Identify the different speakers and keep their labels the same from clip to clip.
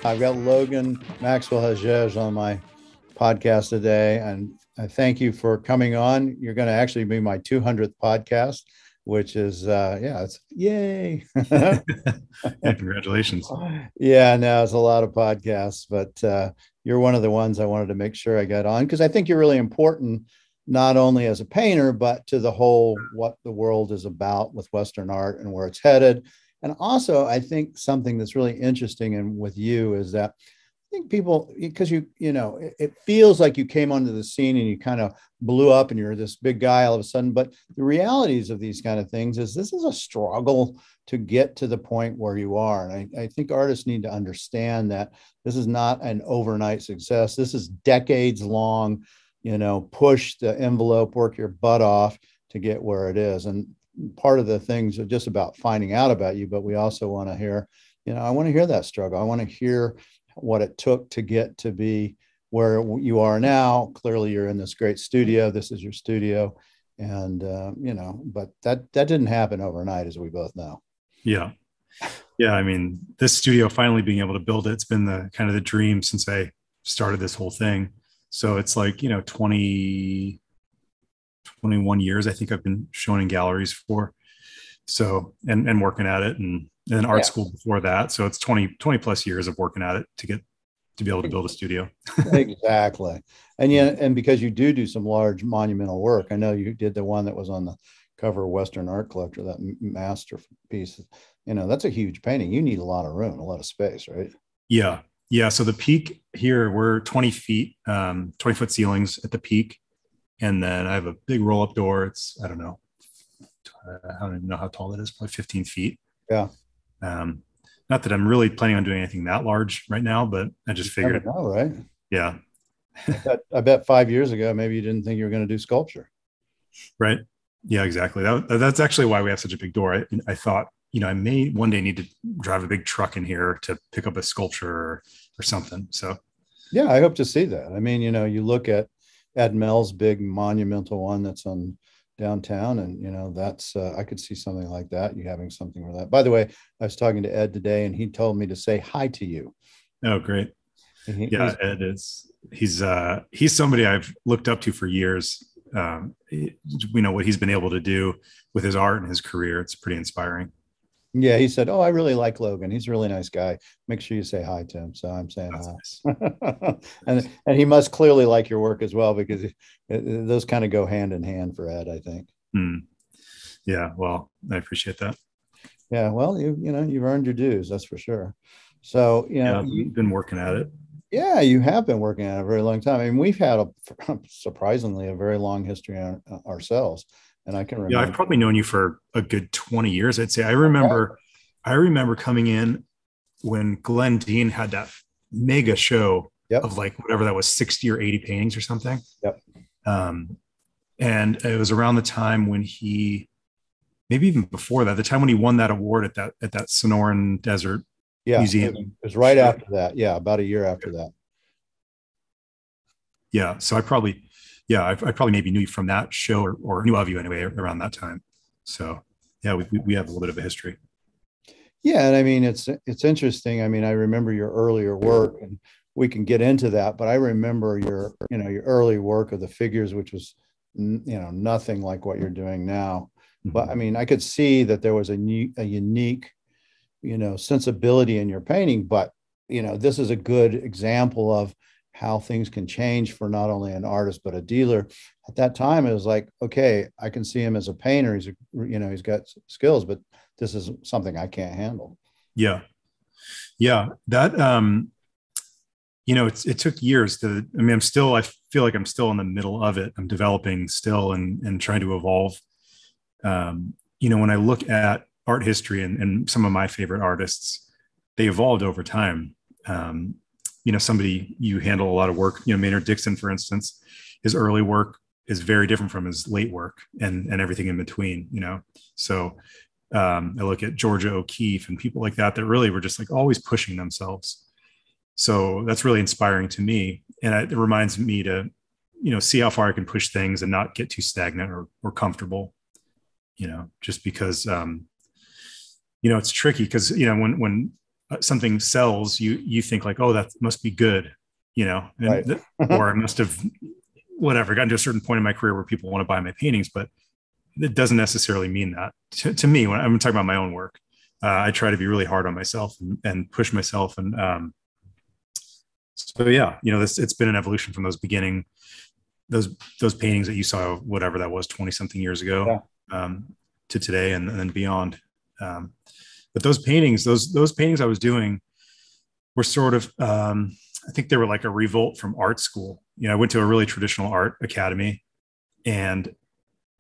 Speaker 1: I've got Logan Maxwell Hagege on my podcast today, and I thank you for coming on. You're going to actually be my 200th podcast, which is, it's yay.
Speaker 2: Yeah, congratulations.
Speaker 1: Yeah, no, it's a lot of podcasts, but you're one of the ones I wanted to make sure I got on because I think you're really important, not only as a painter, but to the whole what the world is about with Western art and where it's headed. And also, I think something that's really interesting and with you is that I think people, because it feels like you came onto the scene and you kind of blew up and you're this big guy all of a sudden. But the realities of these kind of things is this is a struggle to get to the point where you are. And I think artists need to understand that this is not an overnight success. This is decades long, push the envelope, work your butt off to get where it is. And part of the things are just about finding out about you, but we also want to hear, I want to hear that struggle. I want to hear what it took to get to be where you are now. Clearly you're in this great studio. This is your studio. And, but that didn't happen overnight, as we both know.
Speaker 2: Yeah. Yeah. I mean, this studio, finally being able to build it's been the kind of the dream since I started this whole thing. So it's like, 21 years, I think I've been shown in galleries for. So, and working at it and then art school before that. So it's 20 plus years of working at it to be able to build a studio.
Speaker 1: Exactly. And because you do some large monumental work, I know you did the one that was on the cover of Western Art Collector, that masterpiece, that's a huge painting. You need a lot of room, a lot of space, right?
Speaker 2: Yeah. Yeah. So the peak here, we're 20 feet, 20-foot ceilings at the peak. And then I have a big roll up door. It's, I don't even know how tall it is, probably 15 feet.
Speaker 1: Yeah.
Speaker 2: Not that I'm really planning on doing anything that large right now, but I just figured.
Speaker 1: Know, right?
Speaker 2: Yeah.
Speaker 1: I bet 5 years ago, maybe you didn't think you were going to do sculpture.
Speaker 2: Right. Yeah, exactly. That's actually why we have such a big door. I thought, I may one day need to drive a big truck in here to pick up a sculpture or something. So.
Speaker 1: Yeah, I hope to see that. I mean, you look at Ed Mel's big monumental one that's on downtown, and that's I could see something like that. You having something for that. By the way, I was talking to Ed today, and he told me to say hi to you.
Speaker 2: Oh, great! Ed he's somebody I've looked up to for years. We know what he's been able to do with his art and his career. It's pretty inspiring.
Speaker 1: Yeah, he said, "Oh, I really like Logan. He's a really nice guy. Make sure you say hi to him." So I'm saying
Speaker 2: That's
Speaker 1: hi.
Speaker 2: Nice.
Speaker 1: and he must clearly like your work as well, because those kind of go hand in hand for Ed, I think.
Speaker 2: Yeah, well, I appreciate that.
Speaker 1: Yeah, well, you've earned your dues, that's for sure. So
Speaker 2: you've been working at it.
Speaker 1: Yeah, you have been working at it a very long time. I mean, we've had surprisingly a very long history on ourselves. And I can remember.
Speaker 2: Yeah, I've probably known you for a good 20 years, I'd say. I remember coming in when Glenn Dean had that mega show of like whatever that was, 60 or 80 paintings or something.
Speaker 1: Yep.
Speaker 2: And it was around the time when maybe even before that, the time when he won that award at that Sonoran Desert Museum.
Speaker 1: It was right after that. Yeah, about a year after that.
Speaker 2: Yeah, so I probably maybe knew you from that show or knew of you anyway around that time. So yeah, we have a little bit of a history.
Speaker 1: Yeah, and I mean it's interesting. I mean, I remember your earlier work, and we can get into that, but I remember your early work of the figures, which was nothing like what you're doing now. Mm-hmm. But I mean, I could see that there was a unique sensibility in your painting, but this is a good example of how things can change for not only an artist but a dealer. At that time, it was like, okay, I can see him as a painter. He's got skills, but this is something I can't handle.
Speaker 2: Yeah, that it took years to. I mean, I feel like I'm still in the middle of it. I'm developing still and trying to evolve. When I look at art history and some of my favorite artists, they evolved over time. Somebody you handle a lot of work, Maynard Dixon, for instance, his early work is very different from his late work and everything in between, So I look at Georgia O'Keeffe and people like that really were just like always pushing themselves. So that's really inspiring to me. And it reminds me to, see how far I can push things and not get too stagnant or comfortable, just because, it's tricky because, when something sells, you think like, oh, that must be good,
Speaker 1: Right.
Speaker 2: or I must have whatever gotten to a certain point in my career where people want to buy my paintings, but it doesn't necessarily mean that to me when I'm talking about my own work. I try to be really hard on myself and push myself. And so, yeah, it's been an evolution from those paintings that you saw, whatever that was, 20 something years ago, to today and then beyond. But those paintings I was doing were sort of, I think they were like a revolt from art school. I went to a really traditional art academy, and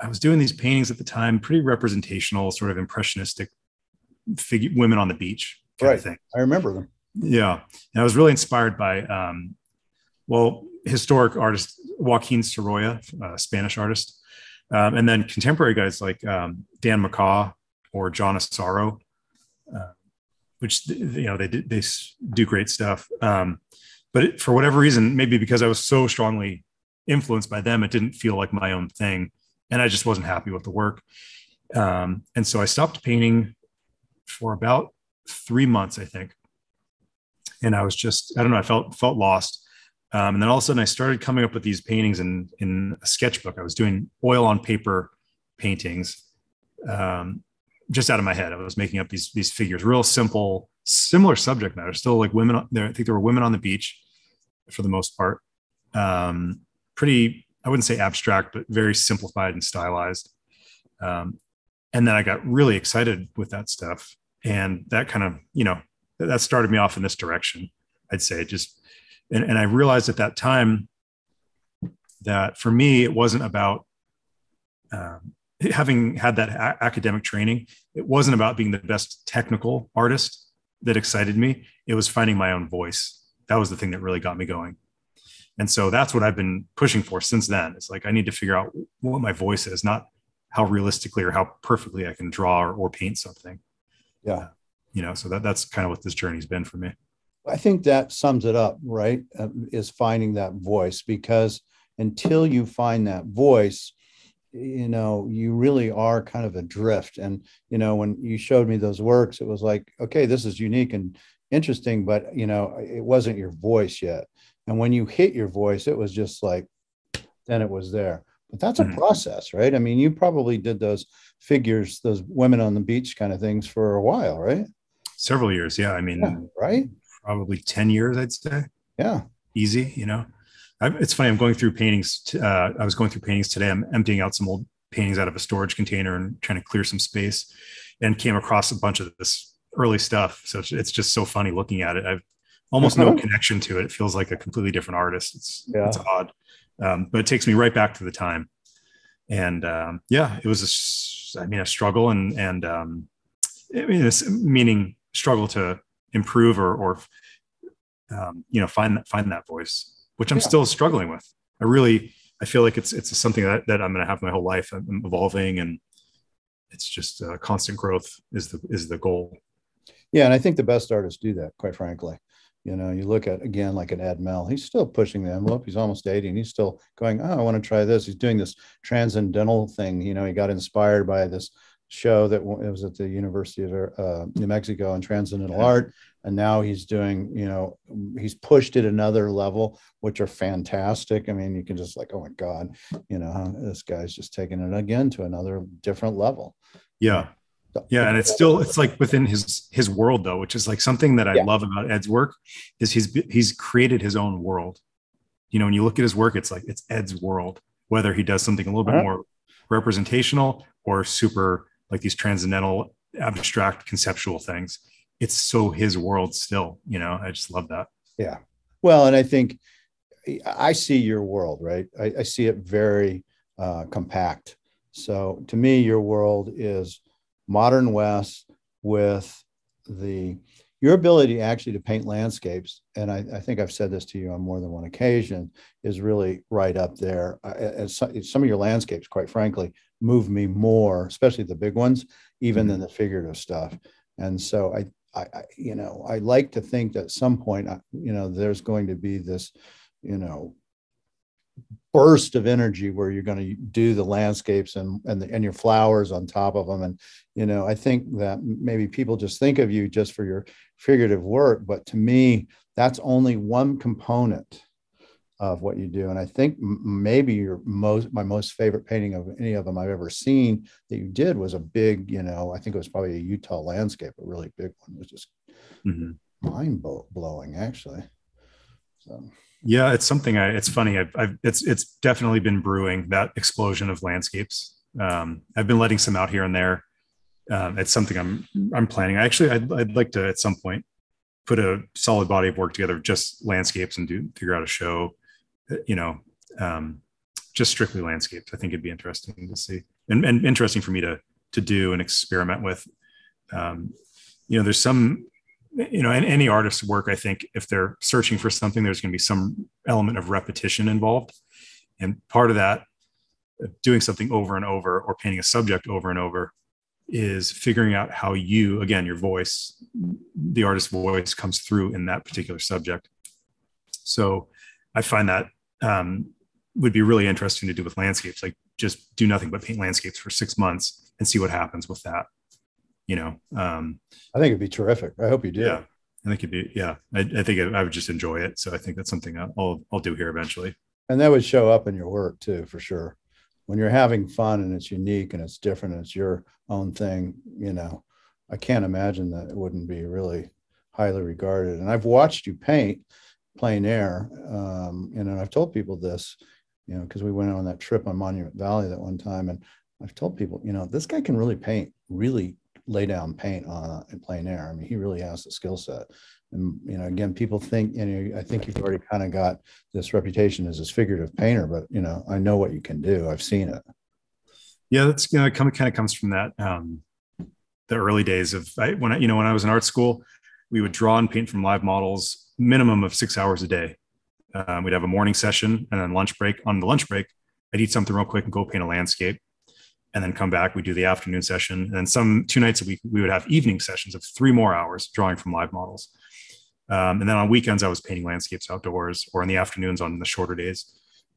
Speaker 2: I was doing these paintings at the time, pretty representational, sort of impressionistic women on the beach kind of thing.
Speaker 1: I remember them.
Speaker 2: Yeah. And I was really inspired by, historic artist Joaquin Sorolla, Spanish artist, and then contemporary guys like Dan McCaw or John Asaro, which they do great stuff. But for whatever reason, maybe because I was so strongly influenced by them, it didn't feel like my own thing, and I just wasn't happy with the work. And so I stopped painting for about 3 months, I think. And I was just, I don't know, I felt lost. And then all of a sudden I started coming up with these paintings in a sketchbook. I was doing oil on paper paintings, just out of my head. I was making up these figures, real simple, similar subject matter, still like women there. I think there were women on the beach for the most part. Pretty, I wouldn't say abstract, but very simplified and stylized. And then I got really excited with that stuff. And that kind of, that started me off in this direction, I'd say. And I realized at that time that for me, it wasn't about having had that academic training. It wasn't about being the best technical artist that excited me. It was finding my own voice. That was the thing that really got me going. And so that's what I've been pushing for since then. It's like, I need to figure out what my voice is, not how realistically or how perfectly I can draw or paint something.
Speaker 1: Yeah.
Speaker 2: So that's kind of what this journey's been for me.
Speaker 1: I think that sums it up, right? Is finding that voice, because until you find that voice, you really are kind of adrift. And, when you showed me those works, it was like, okay, this is unique and interesting, but, it wasn't your voice yet. And when you hit your voice, it was just like, then it was there. But that's a process, right? I mean, you probably did those figures, those women on the beach kind of things for a while, right?
Speaker 2: Several years. Yeah. I mean,
Speaker 1: yeah, right.
Speaker 2: Probably 10 years, I'd say.
Speaker 1: Yeah.
Speaker 2: Easy. It's funny. I'm going through paintings. I was going through paintings today. I'm emptying out some old paintings out of a storage container and trying to clear some space, and came across a bunch of this early stuff. So it's just so funny looking at it. I've almost no connection to it. It feels like a completely different artist. It's odd. But it takes me right back to the time. And it was a struggle and meaning struggle to improve or find that voice, which I'm still struggling with. I feel like it's something that I'm going to have my whole life. I'm evolving, and it's just constant growth is the goal.
Speaker 1: Yeah. And I think the best artists do that, quite frankly. You look at, again, like an Ed Mel, he's still pushing the envelope. He's almost 80 and he's still going, I want to try this. He's doing this transcendental thing. He got inspired by this show that it was at the University of New Mexico in transcendental art. And now he's doing, he's pushed it another level, which are fantastic. I mean, you can just like, oh my God, this guy's just taking it again to another different level.
Speaker 2: Yeah. Yeah. And it's like within his world though, which is like something that I love about Ed's work is he's created his own world. When you look at his work, it's like, it's Ed's world, whether he does something a little bit more representational or super like these transcendental, abstract, conceptual things. It's so his world still, I just love that.
Speaker 1: Yeah. Well, and I think I see your world, right? I see it very compact. So to me, your world is modern West with your ability actually to paint landscapes. And I think I've said this to you on more than one occasion, is really right up there. Some of your landscapes, quite frankly, move me more, especially the big ones, even than the figurative stuff. And so I like to think that at some point, there's going to be this, burst of energy where you're going to do the landscapes and your flowers on top of them. And, I think that maybe people just think of you just for your figurative work, but to me, that's only one component of what you do. And I think maybe my most favorite painting of any of them I've ever seen that you did was a big, I think it was probably a Utah landscape, a really big one. It was just mind blowing, actually. So.
Speaker 2: Yeah, it's something it's funny. It's definitely been brewing, that explosion of landscapes. I've been letting some out here and there. It's something I'm planning. I'd like to at some point put a solid body of work together, just landscapes, and figure out a show, just strictly landscapes. I think it'd be interesting to see and interesting for me to do and experiment with. There's some, any artist's work, I think if they're searching for something, there's going to be some element of repetition involved. And part of that, doing something over and over or painting a subject over and over, is figuring out how you, again, your voice, the artist's voice comes through in that particular subject. So I find that would be really interesting to do with landscapes, like just do nothing but paint landscapes for 6 months and see what happens with that.
Speaker 1: I think it'd be terrific. I hope you do.
Speaker 2: Yeah, I think it'd be, I think I would just enjoy it. So I think that's something I'll do here eventually.
Speaker 1: And that would show up in your work too, for sure. When you're having fun and it's unique and it's different and it's your own thing, I can't imagine that it wouldn't be really highly regarded. And I've watched you paint plein air, and I've told people this, because we went on that trip on Monument Valley that one time, and I've told people, this guy can really paint, really lay down paint on in plein air. I mean, he really has the skill set. And, again, people think, I think you've already kind of got this reputation as this figurative painter, but, I know what you can do. I've seen it.
Speaker 2: Yeah, that's, kind of comes from that, the early days of when I was in art school, we would draw and paint from live models, minimum of 6 hours a day. We'd have a morning session and then lunch break. On the lunch break, I'd eat something real quick and go paint a landscape, and then come back. We do the afternoon session, and then 2 nights a week, we would have evening sessions of 3 more hours drawing from live models. And then on weekends, I was painting landscapes outdoors, or in the afternoons on the shorter days.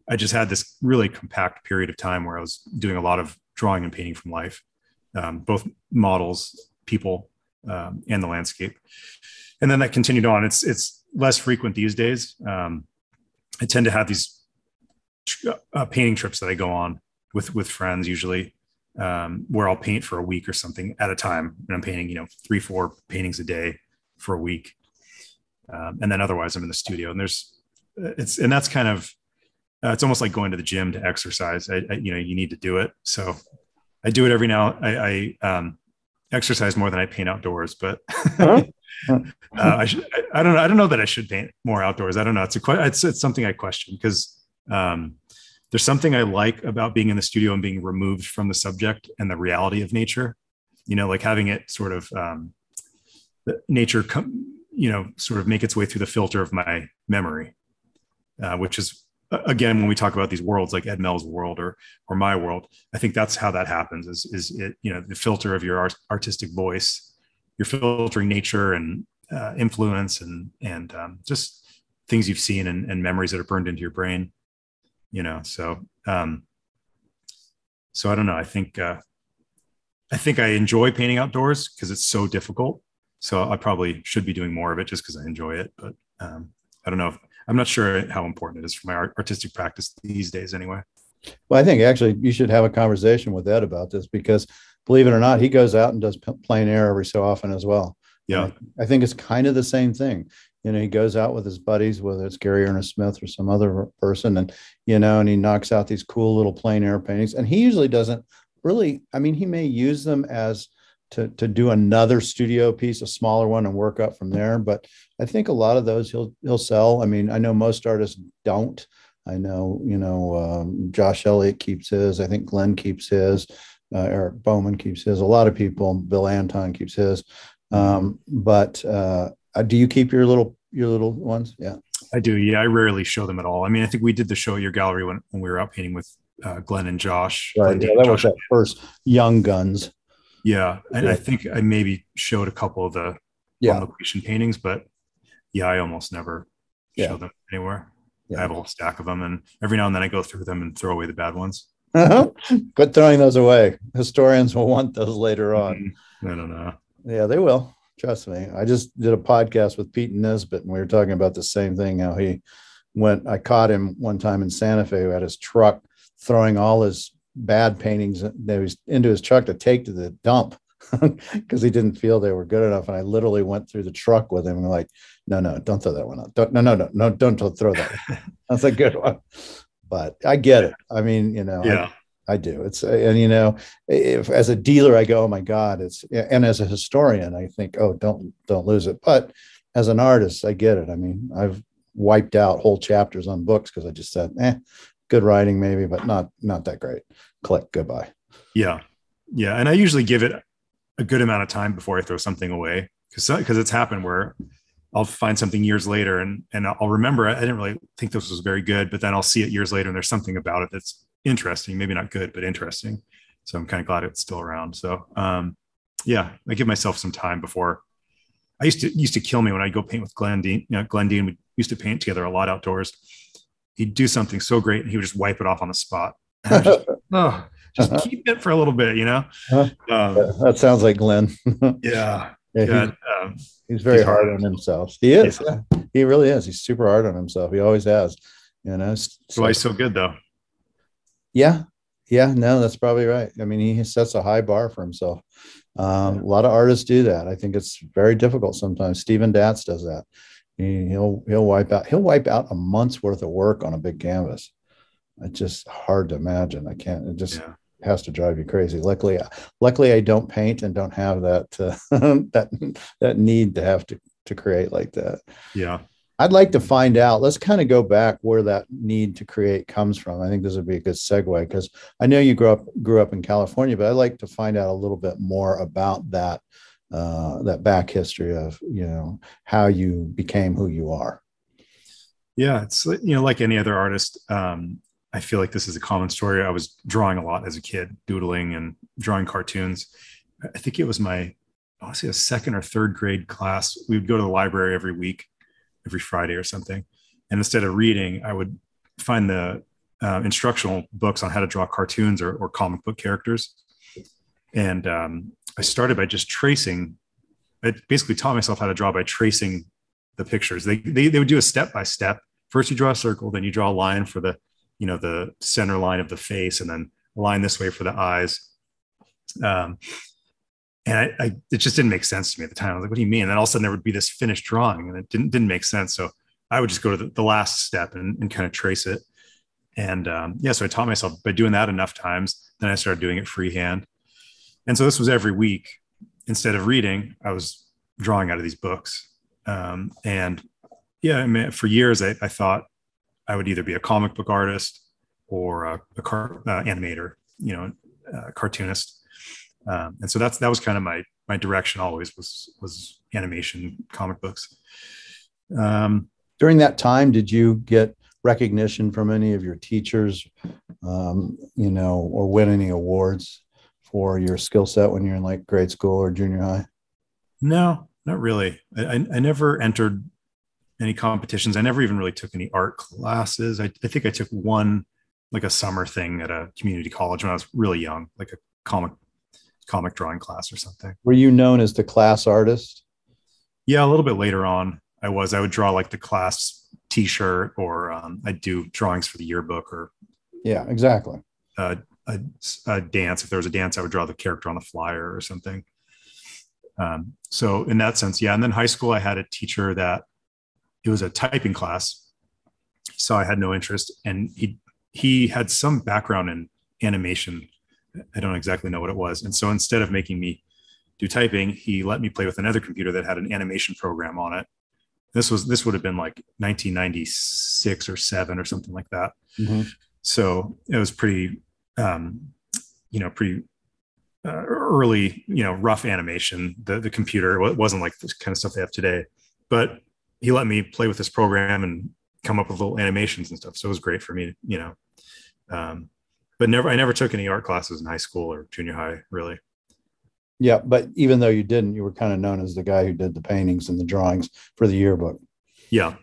Speaker 2: I just had this really compact period of time where I was doing a lot of drawing and painting from life, both models, people, and the landscape. And then that continued on. It's less frequent these days. I tend to have these painting trips that I go on with friends, usually, where I'll paint for a week or something at a time. And I'm painting, 3-4 paintings a day for a week. And then otherwise I'm in the studio, and that's kind of, it's almost like going to the gym to exercise. You need to do it. So I do it every now. I exercise more than I paint outdoors, but I don't know that I should paint more outdoors. I don't know. It's something I question, because there's something I like about being in the studio and being removed from the subject and the reality of nature, like having it sort of, nature sort of make its way through the filter of my memory, which is, again, when we talk about these worlds, like Ed Mel's world or my world, I think that's how that happens, is it, the filter of your artistic voice, you're filtering nature and influence and just things you've seen and memories that are burned into your brain, so I don't know. I think I enjoy painting outdoors because it's so difficult. So I probably should be doing more of it just because I enjoy it. But I don't know. I'm not sure how important it is for my artistic practice these days anyway.
Speaker 1: Well, I think actually you should have a conversation with Ed about this, because believe it or not, he goes out and does plein air every so often as well.
Speaker 2: Yeah.
Speaker 1: I think it's kind of the same thing. He goes out with his buddies, whether it's Gary Ernest Smith or some other person, and, and he knocks out these cool little plein air paintings. And he usually doesn't really, he may use them as to do another studio piece, a smaller one, and work up from there. But I think a lot of those he'll sell. I know most artists don't. I know, Josh Elliott keeps his. I think Glenn keeps his. Eric Bowman keeps his. A lot of people, Bill Anton keeps his. But do you keep your little ones? Yeah,
Speaker 2: I do. Yeah, I rarely show them at all. I think we did the show at your gallery when we were out painting with Glenn and Josh.
Speaker 1: Right. Yeah, that was that first Young Guns.
Speaker 2: Yeah, and I think I maybe showed a couple of the location paintings, but I almost never show them anywhere. I have a whole stack of them, and every now and then I go through them and throw away the bad ones.
Speaker 1: Quit throwing those away. Historians will want those later on.
Speaker 2: I don't know.
Speaker 1: Yeah, they will. Trust me. I just did a podcast with Pete Nesbitt, and we were talking about the same thing. How he went. I caught him one time in Santa Fe who had his truck throwing all his bad paintings that was into his truck to take to the dump because he didn't feel they were good enough. And I literally went through the truck with him and like, no, don't throw that one out. Don't throw that one. That's a good one. But I get it. I mean,
Speaker 2: Yeah.
Speaker 1: I do. It's, and if as a dealer, I go, oh my God, and as a historian, I think, oh, don't lose it. But as an artist, I get it. I mean, I've wiped out whole chapters on books because I just said, good writing maybe, but not that great. Click, goodbye.
Speaker 2: Yeah. And I usually give it a good amount of time before I throw something away because it's happened where I'll find something years later and I'll remember I didn't really think this was very good, but then I'll see it years later and there's something about it that's interesting, maybe not good, but interesting. So I'm kind of glad it's still around. So I give myself some time before. I used to kill me when I'd go paint with Glenn Dean. Glenn Dean, we used to paint together a lot outdoors. He'd do something so great and he would just wipe it off on the spot. Just keep it for a little bit,
Speaker 1: that sounds like Glenn.
Speaker 2: Yeah.
Speaker 1: He's very hard on himself. He is. Yeah. He really is. He's super hard on himself. He always has,
Speaker 2: So why he's so good though.
Speaker 1: Yeah. No, that's probably right. I mean, he sets a high bar for himself. A lot of artists do that. I think it's very difficult sometimes. Stephen Datz does that. He'll wipe out a month's worth of work on a big canvas. It's just hard to imagine. I can't. It just has to drive you crazy. Luckily, I don't paint and don't have that that need to have to create like that.
Speaker 2: Yeah.
Speaker 1: I'd like to find out. Let's kind of go back where that need to create comes from. I think this would be a good segue because I know you grew up in California, but I'd like to find out a little bit more about that back history of how you became who you are.
Speaker 2: Yeah, it's like any other artist. I feel like this is a common story. I was drawing a lot as a kid, doodling and drawing cartoons. I think it was a second or third grade class. We would go to the library every week, every Friday or something. And instead of reading, I would find the instructional books on how to draw cartoons or comic book characters. And I started by just tracing. I basically taught myself how to draw by tracing the pictures. They would do a step by step. First you draw a circle, then you draw a line for the center line of the face, and then a line this way for the eyes. And it just didn't make sense to me at the time. I was like, what do you mean? And then all of a sudden there would be this finished drawing and it didn't make sense. So I would just go to the last step and kind of trace it. And so I taught myself by doing that enough times. Then I started doing it freehand. And so this was every week. Instead of reading, I was drawing out of these books. I mean, for years, I thought I would either be a comic book artist or a animator, cartoonist. And so that was kind of my direction always was animation, comic books.
Speaker 1: During that time, did you get recognition from any of your teachers, or win any awards for your skill set when you're in like grade school or junior high?
Speaker 2: No, not really. I never entered any competitions. I never even really took any art classes. I think I took one, like a summer thing at a community college when I was really young, like a comic drawing class or something.
Speaker 1: Were you known as the class artist?
Speaker 2: Yeah, a little bit later on, I would draw like the class t-shirt, or I'd do drawings for the yearbook, or
Speaker 1: yeah, exactly.
Speaker 2: A dance. If there was a dance, I would draw the character on the flyer or something. So in that sense, yeah. And then high school, I had a teacher that it was a typing class. He saw I had no interest, and he had some background in animation. I don't exactly know what it was. And so instead of making me do typing, he let me play with another computer that had an animation program on it. This would have been like 1996 or 7 or something like that.
Speaker 1: Mm-hmm.
Speaker 2: So it was pretty early, rough animation. The computer, it wasn't like this kind of stuff they have today, but he let me play with this program and come up with little animations and stuff. So it was great for me, but I never took any art classes in high school or junior high, really.
Speaker 1: Yeah. But even though you didn't, you were kind of known as the guy who did the paintings and the drawings for the yearbook.
Speaker 2: Yeah.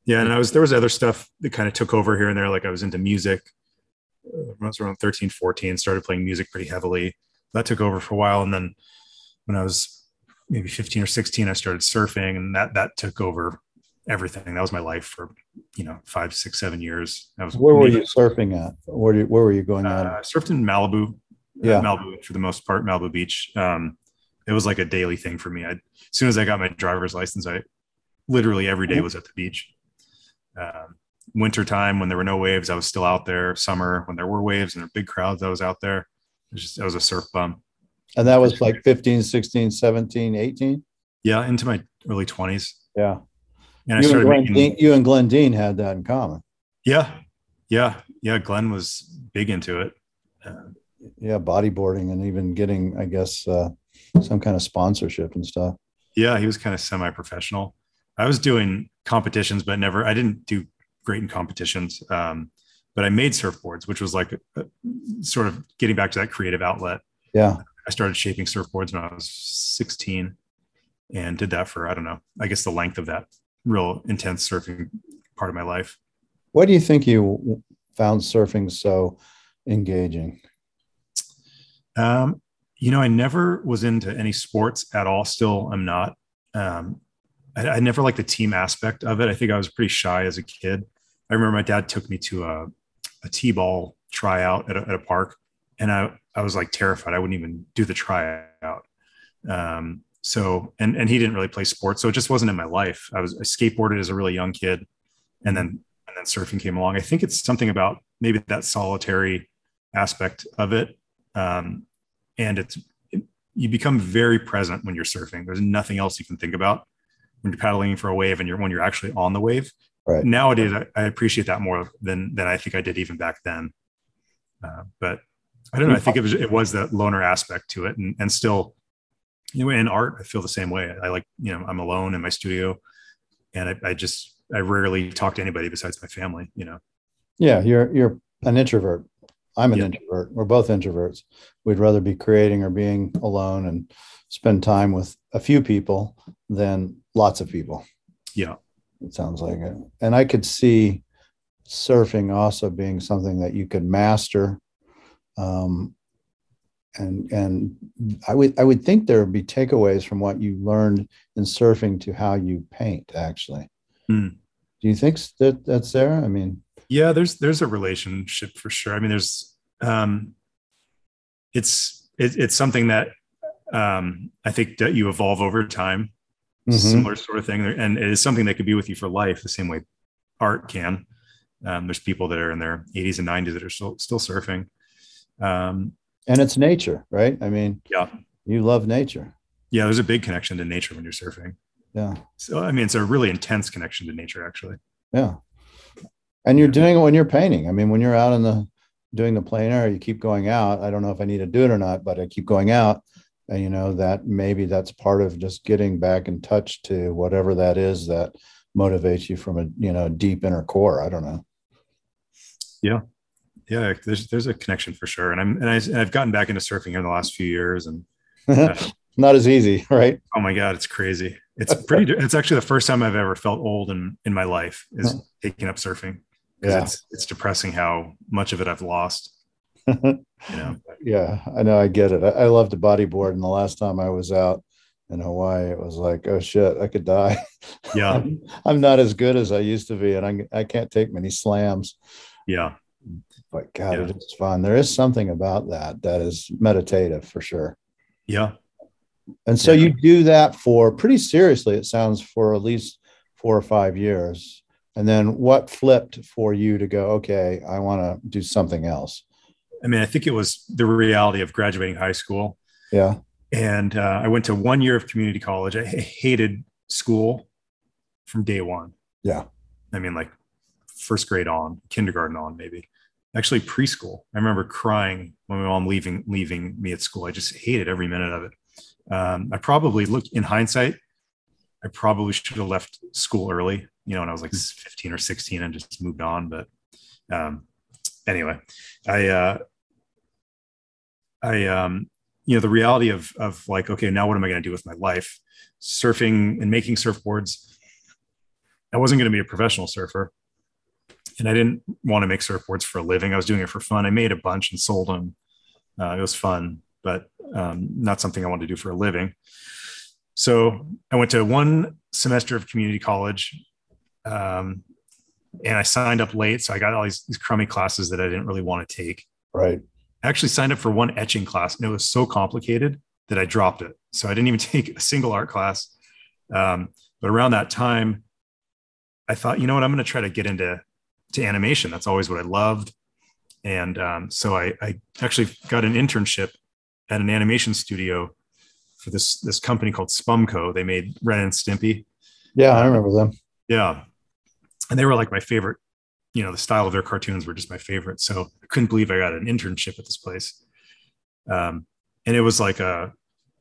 Speaker 2: Yeah. And there was other stuff that kind of took over here and there. Like I was into music when I was around 13, 14, started playing music pretty heavily. That took over for a while. And then when I was maybe 15 or 16, I started surfing, and that took over everything. That was my life for, 5, 6, 7 years. I was
Speaker 1: Where were you surfing at? Where were you going out?
Speaker 2: I surfed in Malibu,
Speaker 1: Yeah.
Speaker 2: Malibu for the most part, Malibu Beach. It was like a daily thing for me. As soon as I got my driver's license, I literally every day was at the beach. Winter time when there were no waves, I was still out there. Summer when there were waves and there were big crowds, I was out there. I was a surf bum.
Speaker 1: And that was like 15, 16, 17, 18?
Speaker 2: Yeah, into my early 20s.
Speaker 1: Yeah.
Speaker 2: And
Speaker 1: you and Glenn Dean had that in common.
Speaker 2: Yeah. Glenn was big into it.
Speaker 1: Yeah, bodyboarding and even getting, I guess, some kind of sponsorship and stuff.
Speaker 2: Yeah, he was kind of semi-professional. I was doing competitions, but I didn't do great in competitions. But I made surfboards, which was like sort of getting back to that creative outlet.
Speaker 1: Yeah.
Speaker 2: I started shaping surfboards when I was 16 and did that for, I don't know, I guess the length of that real intense surfing part of my life.
Speaker 1: Why do you think you found surfing so engaging?
Speaker 2: I never was into any sports at all. Still, I'm not. I never liked the team aspect of it. I think I was pretty shy as a kid. I remember my dad took me to a t-ball tryout at a park, and I was like terrified. I wouldn't even do the tryout. So he didn't really play sports, so it just wasn't in my life. I skateboarded as a really young kid, and then surfing came along. I think it's something about maybe that solitary aspect of it. And you become very present when you're surfing. There's nothing else you can think about when you're paddling for a wave and when you're actually on the wave.
Speaker 1: Right.
Speaker 2: Nowadays, I appreciate that more than I think I did even back then. But I don't know. I think it was that loner aspect to it, and still, in art, I feel the same way. I like, I'm alone in my studio, and I rarely talk to anybody besides my family.
Speaker 1: Yeah, you're an introvert. I'm an introvert. We're both introverts. We'd rather be creating or being alone and spend time with a few people than lots of people.
Speaker 2: Yeah.
Speaker 1: It sounds like it. And I could see surfing also being something that you could master. And I would think there would be takeaways from what you learned in surfing to how you paint, actually. Do you think that's there? I mean,
Speaker 2: yeah, there's a relationship for sure. I mean, it's something that I think that you evolve over time, similar sort of thing. And it is something that could be with you for life, the same way art can. There's people that are in their 80s and 90s that are still surfing.
Speaker 1: And it's nature, right? I mean,
Speaker 2: yeah,
Speaker 1: you love nature.
Speaker 2: Yeah, there's a big connection to nature when you're surfing.
Speaker 1: Yeah.
Speaker 2: So, I mean, it's a really intense connection to nature, actually.
Speaker 1: Yeah. And you're doing it when you're painting. I mean, when you're out doing the plein air, you keep going out. I don't know if I need to do it or not, but I keep going out. And, that maybe that's part of just getting back in touch to whatever that is that motivates you from a, deep inner core. I don't know.
Speaker 2: Yeah. Yeah. There's a connection for sure. And I've gotten back into surfing here in the last few years, and
Speaker 1: not as easy, right?
Speaker 2: Oh my God, it's crazy. It's actually the first time I've ever felt old in my life is taking up surfing. Because it's depressing how much of it I've lost.
Speaker 1: Yeah, I know. I get it. I love to bodyboard, and the last time I was out in Hawaii, it was like, oh shit, I could die.
Speaker 2: Yeah,
Speaker 1: I'm not as good as I used to be, and I can't take many slams.
Speaker 2: Yeah,
Speaker 1: but God, it is fun. There is something about that is meditative for sure.
Speaker 2: Yeah,
Speaker 1: and so you do that for pretty seriously. It sounds for at least 4 or 5 years. And then what flipped for you to go, okay, I want to do something else?
Speaker 2: I mean, I think it was the reality of graduating high school.
Speaker 1: Yeah.
Speaker 2: And I went to 1 year of community college. I hated school from day one.
Speaker 1: Yeah.
Speaker 2: I mean, like first grade on, kindergarten on, maybe. Actually, preschool. I remember crying when my mom leaving me at school. I just hated every minute of it. I probably, in hindsight, I probably should have left school early, when I was like 15 or 16 and just moved on. But anyway, the reality of like, okay, now what am I going to do with my life? Surfing and making surfboards I wasn't going to be a professional surfer, and I didn't want to make surfboards for a living. I was doing it for fun. I made a bunch and sold them. It was fun, but not something I wanted to do for a living. So I went to one semester of community college, and I signed up late. So I got all these crummy classes that I didn't really want to take.
Speaker 1: Right.
Speaker 2: I actually signed up for one etching class, and it was so complicated that I dropped it. So I didn't even take a single art class. But around that time, I thought, you know what, I'm going to try to get into animation. That's always what I loved. And so I actually got an internship at an animation studio for this company called Spumco. They made Ren and Stimpy.
Speaker 1: Yeah, I remember them.
Speaker 2: Yeah. And they were like my favorite. You know, the style of their cartoons were just my favorite. So I couldn't believe I got an internship at this place. And it was like I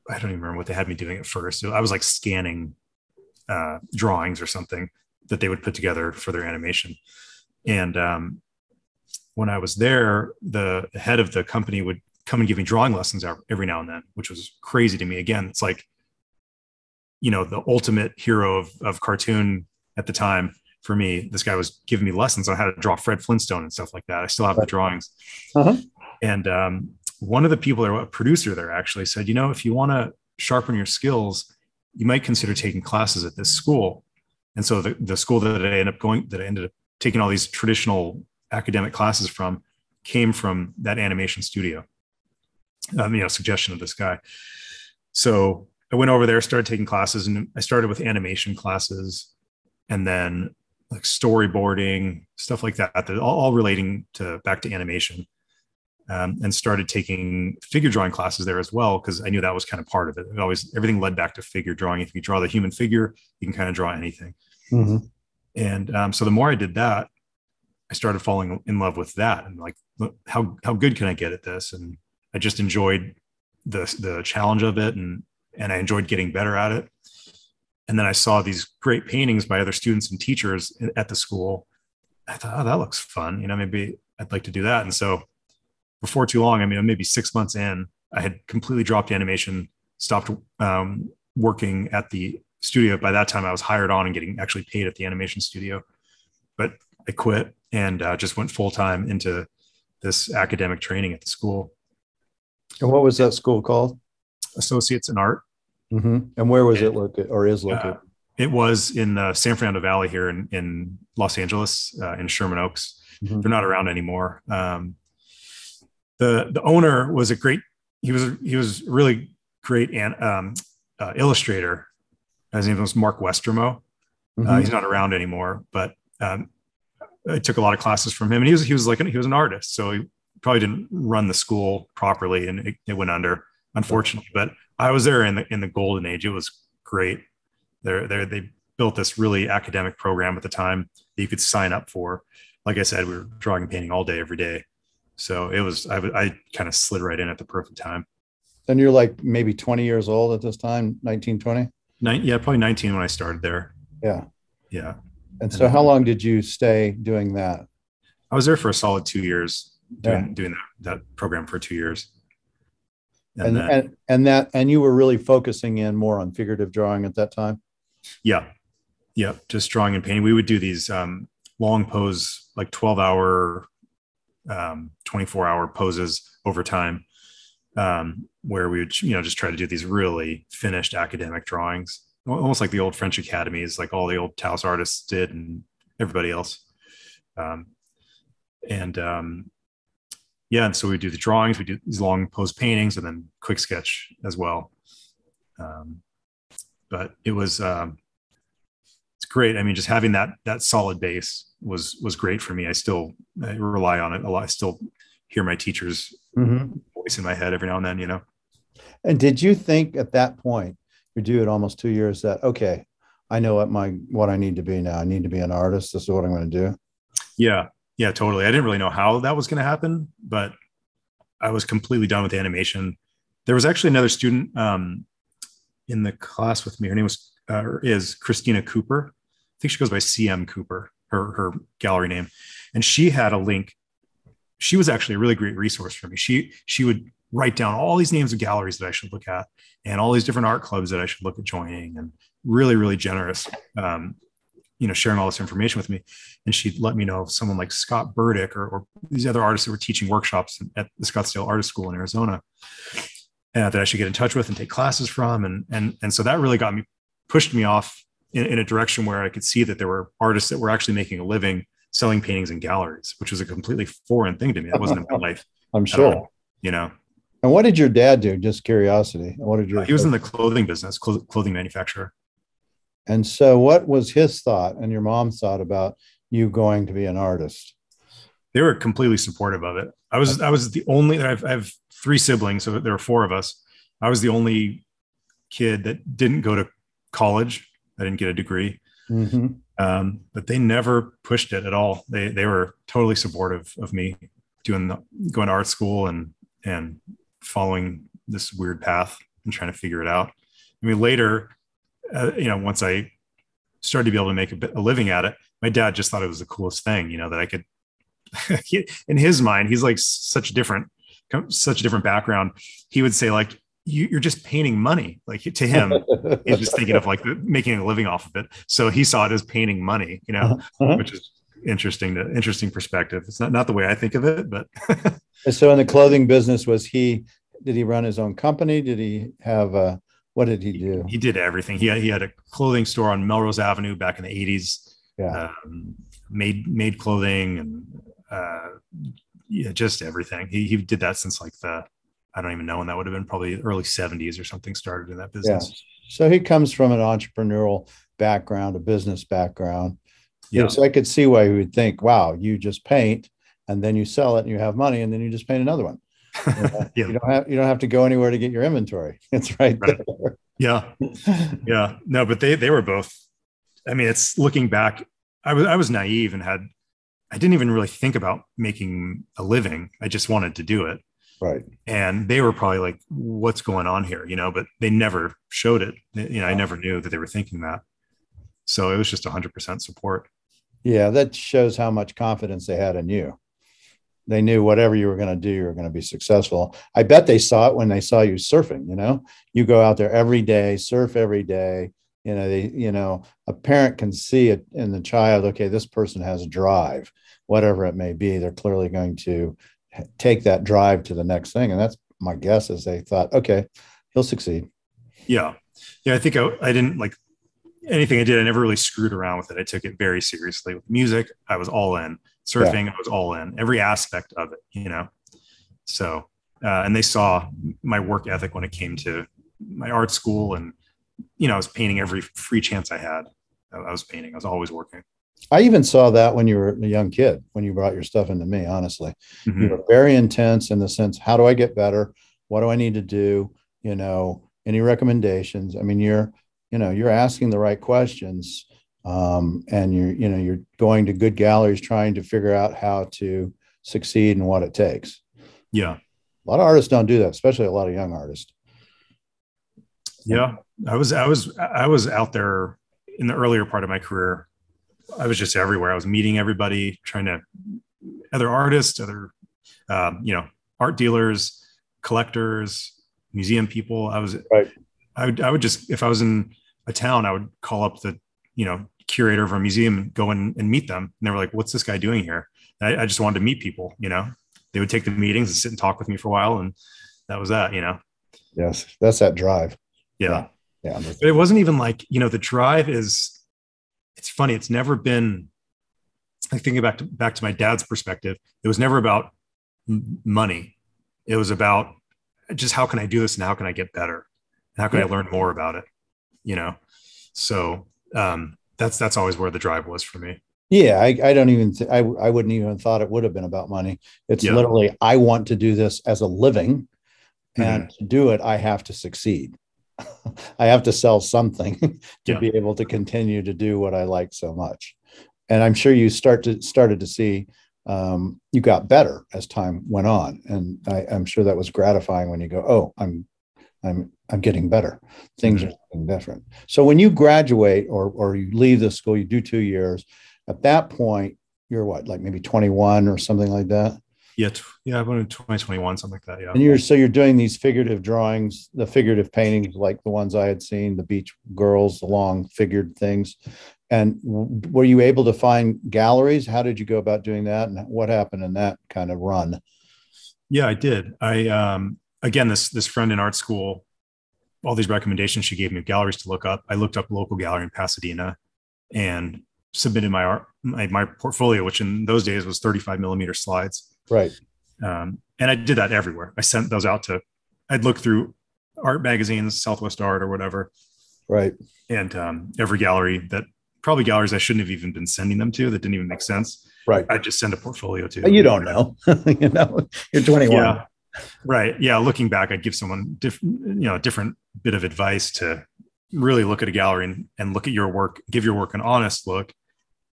Speaker 2: don't even remember what they had me doing at first. I was like scanning drawings or something that they would put together for their animation. And when I was there, the head of the company would come and give me drawing lessons every now and then, which was crazy to me. Again, it's like, you know, the ultimate hero of cartoon at the time. For me, this guy was giving me lessons on how to draw Fred Flintstone and stuff like that. I still have the drawings. Uh-huh. And one of the people there, a producer there, actually said, you know, if you want to sharpen your skills, you might consider taking classes at this school. And so the school that I ended up taking all these traditional academic classes from came from that animation studio, you know, suggestion of this guy. So I went over there, started taking classes, and I started with animation classes, and then like storyboarding, stuff like that, all relating back to animation, and started taking figure drawing classes there as well, because I knew that was kind of part of it. Everything led back to figure drawing. If you draw the human figure, you can kind of draw anything. Mm-hmm. And so the more I did that, I started falling in love with that, and like, how good can I get at this? And I just enjoyed the challenge of it, and I enjoyed getting better at it. And then I saw these great paintings by other students and teachers at the school. I thought, oh, that looks fun. You know, maybe I'd like to do that. And so before too long, I mean, maybe 6 months in, I had completely dropped animation, stopped working at the studio. By that time, I was hired on and getting actually paid at the animation studio. But I quit and just went full time into this academic training at the school.
Speaker 1: And what was that school called?
Speaker 2: Associates in Art.
Speaker 1: Mm-hmm. And where was it located, or is located?
Speaker 2: It was in the San Fernando Valley here in Los Angeles, in Sherman Oaks. Mm-hmm. They're not around anymore. The owner was he was a really great illustrator. His name was Mark Westermo. Mm-hmm. He's not around anymore, but I took a lot of classes from him, and he was an artist. So he probably didn't run the school properly, and it went under, unfortunately. But I was there in the golden age. It was great. They built this really academic program at the time that you could sign up for. Like I said, we were drawing and painting all day, every day. So I kind of slid right in at the perfect time.
Speaker 1: And you're like maybe 20 years old at this time, 19, 20?
Speaker 2: Yeah, probably 19 when I started there.
Speaker 1: Yeah.
Speaker 2: Yeah.
Speaker 1: And so how long did you stay doing that?
Speaker 2: I was there for a solid 2 years, doing that program for 2 years.
Speaker 1: And you were really focusing in more on figurative drawing at that time?
Speaker 2: Yeah. Just drawing and painting. We would do these long pose, like 12-hour, 24-hour poses over time, where we would, just try to do these really finished academic drawings, almost like the old French academies, like all the old Taos artists did and everybody else. And so we do the drawings, we do these long pose paintings, and then quick sketch as well. But it was, it's great. I mean, just having that solid base was great for me. I rely on it a lot. I still hear my teacher's voice in my head every now and then,
Speaker 1: And did you think at that point, you're due at almost 2 years, that, okay, I know what I need to be now. I need to be an artist. This is what I'm going to do.
Speaker 2: Yeah, totally. I didn't really know how that was going to happen, but I was completely done with animation. There was actually another student in the class with me. Her name is Christina Cooper. I think she goes by CM Cooper, her gallery name. And she had a link. She was actually a really great resource for me. She would write down all these names of galleries that I should look at and all these different art clubs that I should look at joining, and really, really generous sharing all this information with me. And she'd let me know of someone like Scott Burdick or these other artists that were teaching workshops at the Scottsdale Artist School in Arizona, that I should get in touch with and take classes from. And so that really pushed me off in a direction where I could see that there were artists that were actually making a living selling paintings in galleries, which was a completely foreign thing to me. That wasn't in my life.
Speaker 1: I'm sure.
Speaker 2: All,
Speaker 1: And what did your dad do? Just curiosity. What did
Speaker 2: he was in the clothing business, clothing manufacturer.
Speaker 1: And so what was his thought and your mom's thought about you going to be an artist?
Speaker 2: They were completely supportive of it. I was the only, I have 3 siblings, so there were 4 of us. I was the only kid that didn't go to college. I didn't get a degree, but they never pushed it at all. They were totally supportive of me going to art school and following this weird path and trying to figure it out. I mean, later, once I started to be able to make a living at it, my dad just thought it was the coolest thing, that I could, in his mind, he's like such a different background. He would say like, you're just painting money. Like to him, he's just thinking of like making a living off of it. So he saw it as painting money, which is interesting perspective. It's not the way I think of it, but.
Speaker 1: So in the clothing business, did he run his own company? Did he have what did he do?
Speaker 2: He did everything. He had a clothing store on Melrose Avenue back in the 80s.
Speaker 1: Yeah.
Speaker 2: Made clothing and just everything. He did that since like I don't even know when that would have been, probably early 70s or something, started in that business.
Speaker 1: Yeah. So he comes from an entrepreneurial background, a business background. Yeah. So I could see why he would think, wow, you just paint and then you sell it and you have money and then you just paint another one. You don't have to go anywhere to get your inventory. It's right there.
Speaker 2: Yeah. Yeah. No, but they were both, I mean, it's looking back, I was naive and I didn't even really think about making a living. I just wanted to do it.
Speaker 1: Right.
Speaker 2: And they were probably like, what's going on here? But they never showed it. I never knew that they were thinking that. So it was just 100% support. Yeah.
Speaker 1: That shows how much confidence they had in you. They knew whatever you were going to do, you were going to be successful. I bet they saw it when they saw you surfing, you go out there every day, surf every day. A parent can see it in the child. Okay, this person has a drive, whatever it may be. They're clearly going to take that drive to the next thing. And that's my guess, is they thought, okay, he'll succeed.
Speaker 2: Yeah. Yeah. I think I didn't like anything I did. I never really screwed around with it. I took it very seriously. With music, I was all in. Surfing, yeah. I was all in, every aspect of it, So, and they saw my work ethic when it came to my art school, and, I was painting every free chance I had. I was painting. I was always working.
Speaker 1: I even saw that when you were a young kid, when you brought your stuff into me, honestly. Mm-hmm. You were very intense in the sense, how do I get better? What do I need to do? Any recommendations? I mean, you're asking the right questions. And you're going to good galleries, trying to figure out how to succeed and what it takes.
Speaker 2: Yeah.
Speaker 1: A lot of artists don't do that, especially a lot of young artists.
Speaker 2: Yeah. I was out there in the earlier part of my career. I was just everywhere. I was meeting everybody, other artists, other, art dealers, collectors, museum people. I would just, if I was in a town, I would call up the, curator of a museum and go in and meet them. And they were like, what's this guy doing here? I just wanted to meet people, they would take the meetings and sit and talk with me for a while. And that was that,
Speaker 1: Yes. That's that drive.
Speaker 2: Yeah. Yeah. But it wasn't even like, the drive it's funny. It's never been, like, thinking back to my dad's perspective. It was never about money. It was about just, how can I do this and how can I get better? And how can I learn more about it? So, that's always where the drive was for me.
Speaker 1: Yeah. I don't even, I wouldn't even thought it would have been about money. It's literally, I want to do this as a living, and to do it, I have to succeed. I have to sell something to be able to continue to do what I like so much. And I'm sure you started to see, you got better as time went on. And I'm sure that was gratifying when you go, oh, I'm getting better. Things are getting different. So when you graduate or you leave the school, you do 2 years. At that point, you're what, like maybe 21 or something like that?
Speaker 2: Yeah, I went in 2021, something like that. Yeah.
Speaker 1: And you're doing these figurative drawings, the figurative paintings, like the ones I had seen, the beach girls, the long figured things. And were you able to find galleries? How did you go about doing that? And what happened in that kind of run?
Speaker 2: Yeah, I did. Again, this friend in art school, all these recommendations she gave me of galleries to look up. I looked up a local gallery in Pasadena and submitted my portfolio, which in those days was 35 millimeter slides.
Speaker 1: Right.
Speaker 2: And I did that everywhere. I sent those out I'd look through art magazines, Southwest Art or whatever.
Speaker 1: Right.
Speaker 2: And every gallery probably galleries I shouldn't have even been sending them to that didn't even make sense.
Speaker 1: Right.
Speaker 2: I'd just send a portfolio to.
Speaker 1: You don't know. You're 21.
Speaker 2: Yeah. Right. Yeah. Looking back, I'd give someone a different bit of advice to really look at a gallery and look at your work, give your work an honest look,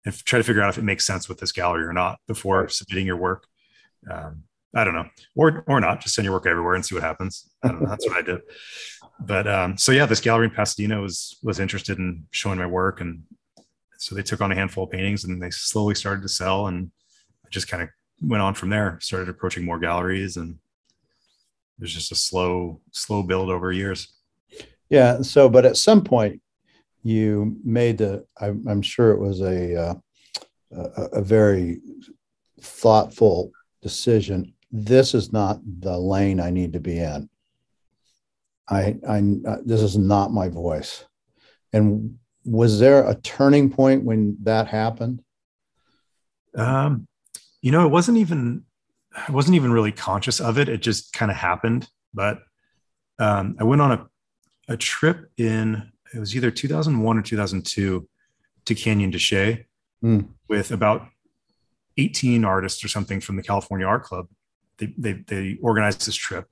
Speaker 2: and try to figure out if it makes sense with this gallery or not before submitting your work. I don't know, or not. Just send your work everywhere and see what happens. I don't know. That's what I did. But so yeah, this gallery in Pasadena was interested in showing my work, and so they took on a handful of paintings, and they slowly started to sell, and I just kind of went on from there. Started approaching more galleries, and it was just a slow build over years.
Speaker 1: Yeah. So, but at some point, you made I'm sure it was a very thoughtful decision. This is not the lane I need to be in. This is not my voice. And was there a turning point when that happened?
Speaker 2: I wasn't even really conscious of it. It just kind of happened. But I went on a trip it was either 2001 or 2002 to Canyon de Chelly with about 18 artists or something from the California Art Club. They organized this trip.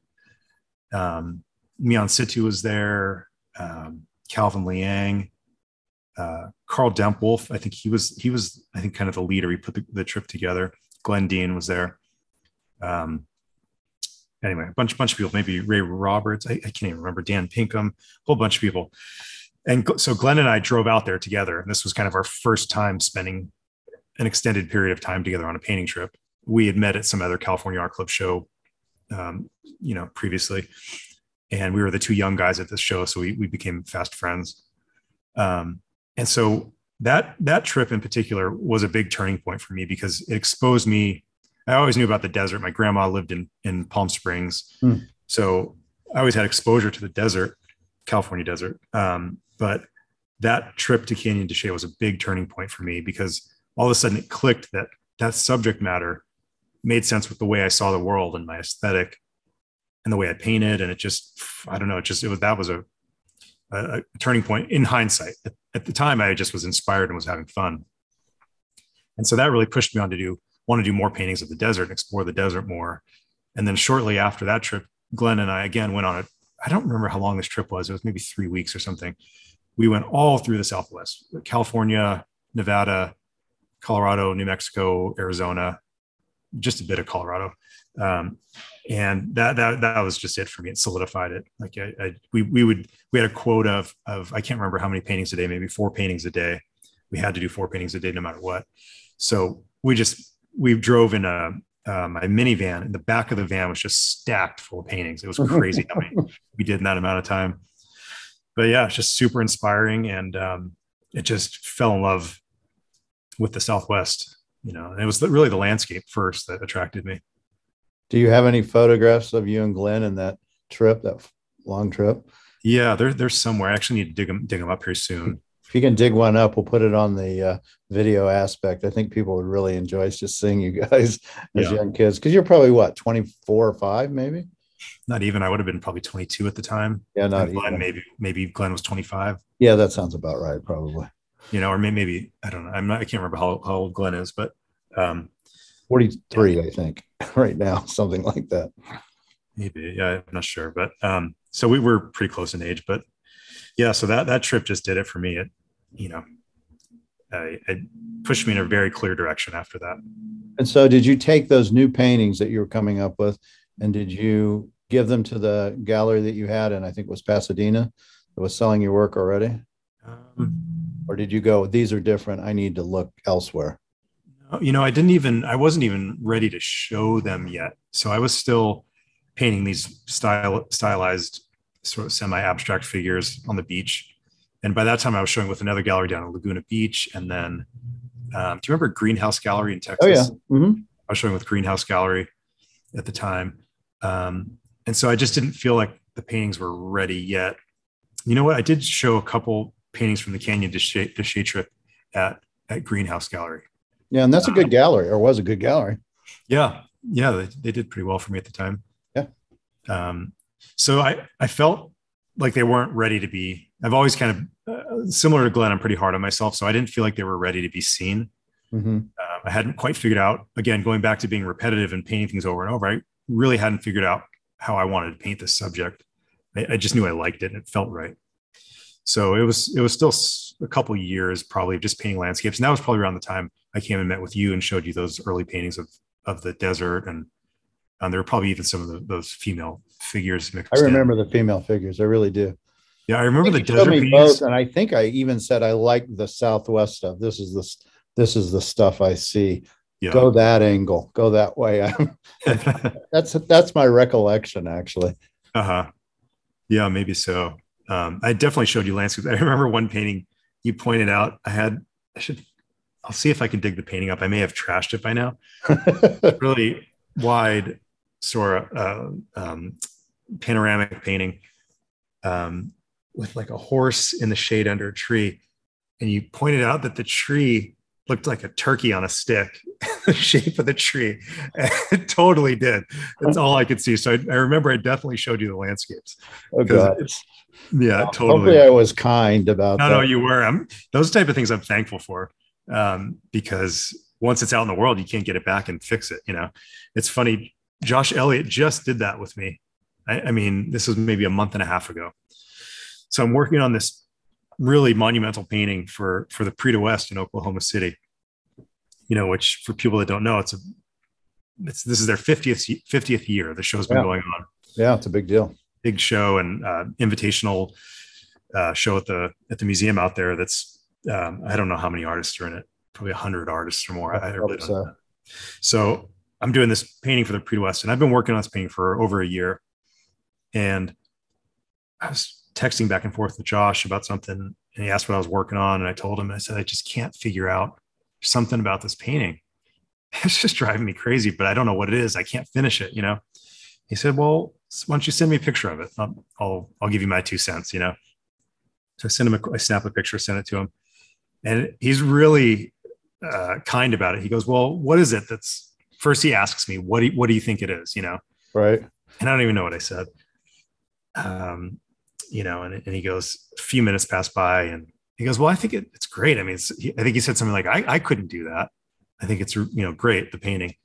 Speaker 2: Mian Situ was there, Calvin Liang, Carl Dempwolf. I think he was I think kind of the leader. He put the trip together. Glenn Dean was there. Anyway, a bunch of people, maybe Ray Roberts. I can't even remember. Dan Pinkham, a whole bunch of people. And so Glenn and I drove out there together. And this was kind of our first time spending an extended period of time together on a painting trip. We had met at some other California Art Club show, previously. And we were the two young guys at this show. So we became fast friends. And so that trip in particular was a big turning point for me because it exposed me. I always knew about the desert. My grandma lived in Palm Springs. So I always had exposure to the desert, California desert. But that trip to Canyon de Chelly was a big turning point for me because all of a sudden it clicked that subject matter made sense with the way I saw the world and my aesthetic and the way I painted. And it just, I don't know, that was a turning point in hindsight. At the time, I just was inspired and was having fun. And so that really pushed me on to want to do more paintings of the desert and explore the desert more. And then shortly after that trip, Glenn and I again went on I don't remember how long this trip was. It was maybe 3 weeks or something. We went all through the Southwest, California, Nevada, Colorado, New Mexico, Arizona, just a bit of Colorado. And that was just it for me. It solidified it. Like we had a quote of I can't remember how many paintings a day, maybe 4 paintings a day. We had to do 4 paintings a day no matter what. So we drove in my minivan, and the back of the van was just stacked full of paintings. It was crazy how many we did in that amount of time. But yeah, it's just super inspiring, and it just fell in love with the Southwest. And it was really the landscape first that attracted me.
Speaker 1: Do you have any photographs of you and Glenn in that trip, that long trip?
Speaker 2: Yeah, there's somewhere. I actually need to dig them up here soon.
Speaker 1: If you can dig one up, we'll put it on the video aspect. I think people would really enjoy just seeing you guys as young kids. Because you're probably, what, 24 or 5, maybe?
Speaker 2: Not even. I would have been probably 22 at the time.
Speaker 1: Yeah, not
Speaker 2: Glenn,
Speaker 1: even.
Speaker 2: maybe Glenn was 25.
Speaker 1: Yeah, that sounds about right, probably.
Speaker 2: Or maybe I don't know. I can't remember how old Glenn is, but
Speaker 1: 43, I think, right now, something like that.
Speaker 2: Maybe. Yeah, I'm not sure. But so we were pretty close in age. But yeah, so that trip just did it for me. It pushed me in a very clear direction after that.
Speaker 1: And so did you take those new paintings that you were coming up with, and did you give them to the gallery that you had in, I think it was Pasadena, that was selling your work already? Or did you go, these are different, I need to look elsewhere?
Speaker 2: I wasn't even ready to show them yet. So I was still painting these stylized sort of semi-abstract figures on the beach. And by that time I was showing with another gallery down at Laguna Beach. And then, do you remember Greenhouse Gallery in
Speaker 1: Oh yeah.
Speaker 2: Texas? I was showing with Greenhouse Gallery at the time. And so I just didn't feel like the paintings were ready yet. You know what? I did show a couple paintings from the Canyon de Chez trip at Greenhouse Gallery.
Speaker 1: Yeah, and that's a good gallery, or was a good gallery.
Speaker 2: Yeah, they did pretty well for me at the time.
Speaker 1: Yeah.
Speaker 2: So I felt like they weren't ready to be. I've always kind of similar to Glenn. I'm pretty hard on myself, so I didn't feel like they were ready to be seen. I hadn't quite figured out. Again, going back to being repetitive and painting things over and over, I really hadn't figured out how I wanted to paint this subject. I just knew I liked it and it felt right. So it was still a couple of years probably just painting landscapes. And that was probably around the time I came and met with you and showed you those early paintings of the desert. And there were probably even some of those female figures mixed
Speaker 1: I remember the female figures. I really do.
Speaker 2: Yeah, I remember the
Speaker 1: desert paintings. Both, and I think I even said I like the Southwest stuff. This is the stuff I see. Yeah. Go that angle. Go that way. That's my recollection, actually.
Speaker 2: Yeah, maybe so. I definitely showed you landscapes. I remember one painting you pointed out. I'll see if I can dig the painting up. I may have trashed it by now. Really wide sort of panoramic painting with like a horse in the shade under a tree. And you pointed out that the tree looked like a turkey on a stick, the shape of the tree. It totally did. That's all I could see. So I remember I definitely showed you the landscapes.
Speaker 1: Oh, God.
Speaker 2: Yeah, totally.
Speaker 1: Hopefully I was kind about that.
Speaker 2: No, you were. Those type of things I'm thankful for, because once it's out in the world, you can't get it back and fix it. It's funny. Josh Elliott just did that with me. I mean, this was maybe a month and a half ago. So I'm working on this really monumental painting for the Prix de West in Oklahoma City, which for people that don't know, this is their 50th year. The show's been going on.
Speaker 1: Yeah, it's a big deal.
Speaker 2: Big show and invitational show at the museum out there. That's I don't know how many artists are in it. Probably 100 artists or more. I really don't know. So I'm doing this painting for the Prix de West, and I've been working on this painting for over a year. And I was texting back and forth with Josh about something, and he asked what I was working on, and I told him, and I said, I just can't figure out something about this painting. It's just driving me crazy, but I don't know what it is. I can't finish it. He said, well, why don't you send me a picture of it? I'll give you my 2 cents. So I sent him I snapped a picture, sent it to him, and he's really kind about it. He goes, well, what is it? First he asks me, what do you think it is?
Speaker 1: Right.
Speaker 2: And I don't even know what I said. And he goes, a few minutes pass by, and he goes, well, I think it's great. I mean, I think he said something like, I couldn't do that. I think it's, great, the painting.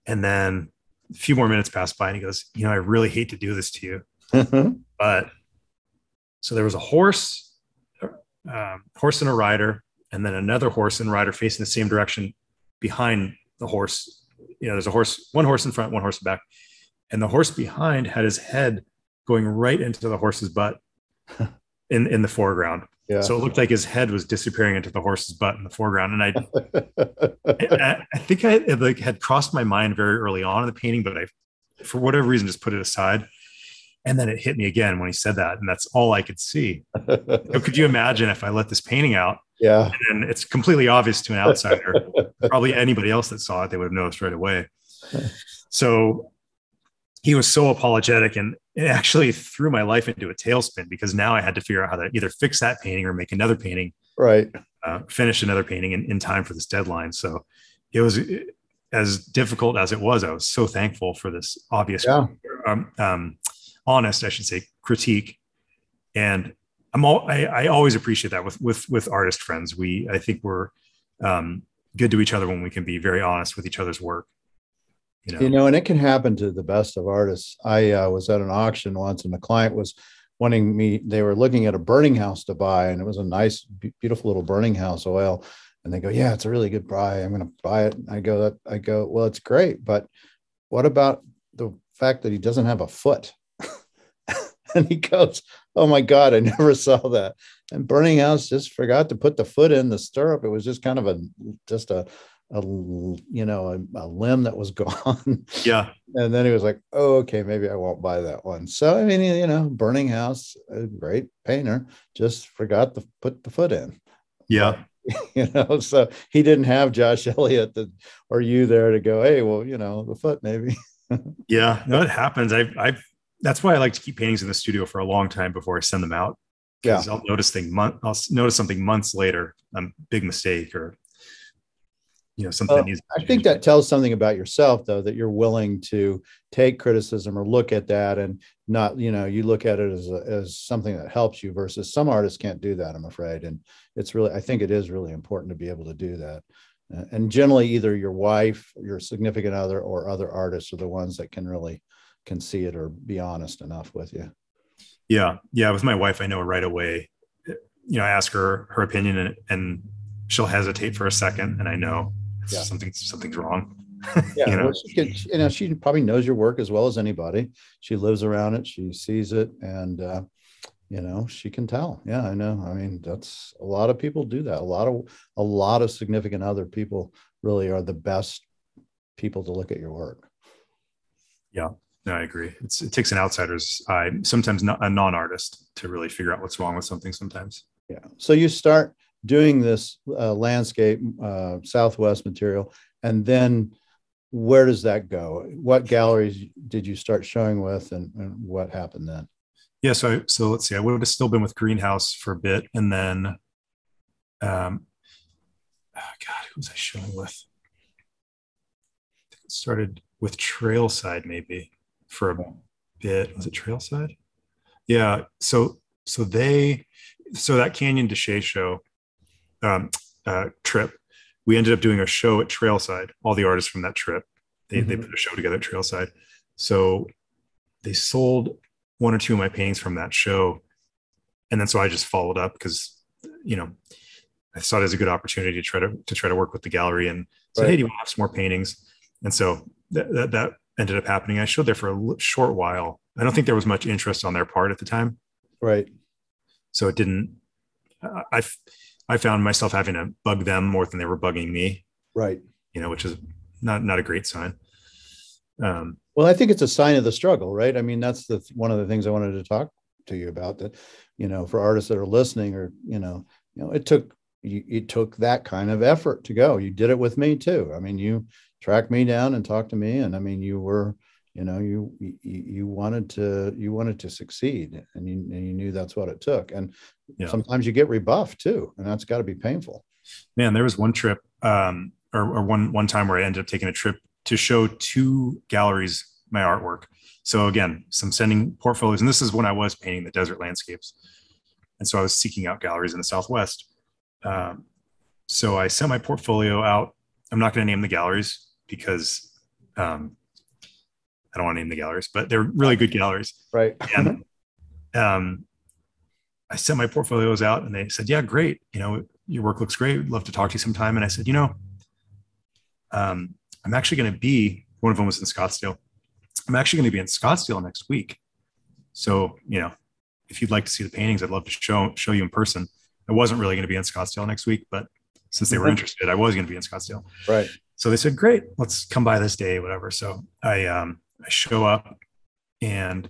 Speaker 2: And then a few more minutes pass by, and he goes, I really hate to do this to you. But so there was a horse and a rider, and then another horse and rider facing the same direction behind the horse. There's one horse in front, one horse in back. And the horse behind had his head going right into the horse's butt in the foreground. Yeah. So it looked like his head was disappearing into the horse's butt in the foreground. And I think I had crossed my mind very early on in the painting, but I, for whatever reason, just put it aside. And then it hit me again when he said that. And that's all I could see. Could you imagine if I let this painting out?
Speaker 1: Yeah.
Speaker 2: And it's completely obvious to an outsider, probably anybody else that saw it, they would have noticed right away. So he was so apologetic, and it actually threw my life into a tailspin, because now I had to figure out how to either fix that painting or make another painting,
Speaker 1: right?
Speaker 2: Finish another painting in time for this deadline. So it was as difficult as it was. I was so thankful for this obvious, honest, I should say, critique. And I always appreciate that with artist friends. I think we're good to each other when we can be very honest with each other's work.
Speaker 1: And it can happen to the best of artists. I was at an auction once, and the client was wanting me, they were looking at a burning house to buy, and it was a nice, beautiful little burning house oil. And they go, yeah, it's a really good buy. I'm going to buy it. And I go, well, it's great, but what about the fact that he doesn't have a foot? And he goes, oh my God, I never saw that. And burning house just forgot to put the foot in the stirrup. It was just kind of just a a limb that was gone.
Speaker 2: Yeah.
Speaker 1: And then he was like, oh, okay, maybe I won't buy that one. So, I mean, burning house, a great painter, just forgot to put the foot in. But,
Speaker 2: Yeah.
Speaker 1: so he didn't have Josh Elliott or you there to go, hey, well, the foot maybe.
Speaker 2: Yeah. No, it happens. That's why I like to keep paintings in the studio for a long time before I send them out.
Speaker 1: Yeah.
Speaker 2: Because I'll notice something months later, a big mistake or something that needs
Speaker 1: I think that tells something about yourself, though, that you're willing to take criticism or look at that and not, you look at it as something that helps you versus some artists can't do that, I'm afraid. And I think it is really important to be able to do that. And generally either your wife, your significant other, or other artists are the ones that can see it or be honest enough with you.
Speaker 2: Yeah. Yeah. With my wife, I know right away, I ask her opinion and she'll hesitate for a second and I know something's wrong.
Speaker 1: Yeah. Well, she probably knows your work as well as anybody. She lives around it. She sees it and, she can tell. Yeah, I know. I mean, that's a lot of people do that. A lot of significant other people really are the best people to look at your work.
Speaker 2: Yeah. No, I agree. It takes an outsider's eye, sometimes not a non-artist, to really figure out what's wrong with something sometimes.
Speaker 1: Yeah. So you start doing this landscape Southwest material, and then where does that go? What galleries did you start showing with, and what happened then?
Speaker 2: Yeah. So let's see. I would have still been with Greenhouse for a bit, and then, oh God, who was I showing with? I think it started with Trailside maybe for a bit. Was it Trailside? Yeah. So that Canyon de Chez show trip, we ended up doing a show at Trailside. All the artists from that trip, they put a show together at Trailside. So they sold one or two of my paintings from that show, and then so I just followed up because I saw it as a good opportunity to try to work with the gallery and said, right. Hey, do you want to have some more paintings? And so that ended up happening. I showed there for a short while. I don't think there was much interest on their part at the time.
Speaker 1: Right.
Speaker 2: So it didn't. I found myself having to bug them more than they were bugging me.
Speaker 1: Right.
Speaker 2: Which is not a great sign.
Speaker 1: Well, I think it's a sign of the struggle, right? I mean, that's one of the things I wanted to talk to you about, that, for artists that are listening, or, it took that kind of effort to go. You did it with me too. I mean, you tracked me down and talked to me, and I mean, you were, you wanted to succeed, and you knew that's what it took. And sometimes you get rebuffed too, and that's got to be painful.
Speaker 2: Man, there was one trip, or one time where I ended up taking a trip to show two galleries my artwork. So again, some sending portfolios, and this is when I was painting the desert landscapes, and so I was seeking out galleries in the Southwest. So I sent my portfolio out. I'm not going to name the galleries because I don't want to name the galleries, but they're really good galleries.
Speaker 1: Right.
Speaker 2: And I sent my portfolios out, and they said, yeah, great. Your work looks great. We'd love to talk to you sometime. And I said, I'm actually going to be, one of them was in Scottsdale. I'm actually going to be in Scottsdale next week. So, if you'd like to see the paintings, I'd love to show you in person. I wasn't really going to be in Scottsdale next week, but since they were interested, I was going to be in Scottsdale.
Speaker 1: Right.
Speaker 2: So they said, great, let's come by this day, whatever. So I show up, and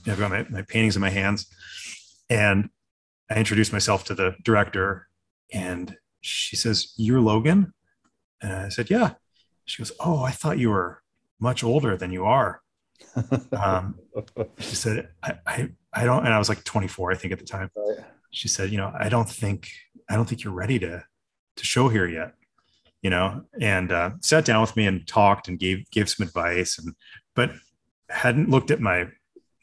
Speaker 2: I've got my paintings in my hands, and I introduced myself to the director, and she says, "You're Logan?" And I said, "Yeah." She goes, "Oh, I thought you were much older than you are." She said, I don't, and I was like 24, I think at the time. Right. She said, I don't think you're ready to show here yet, and sat down with me and talked and gave some advice, but hadn't looked at my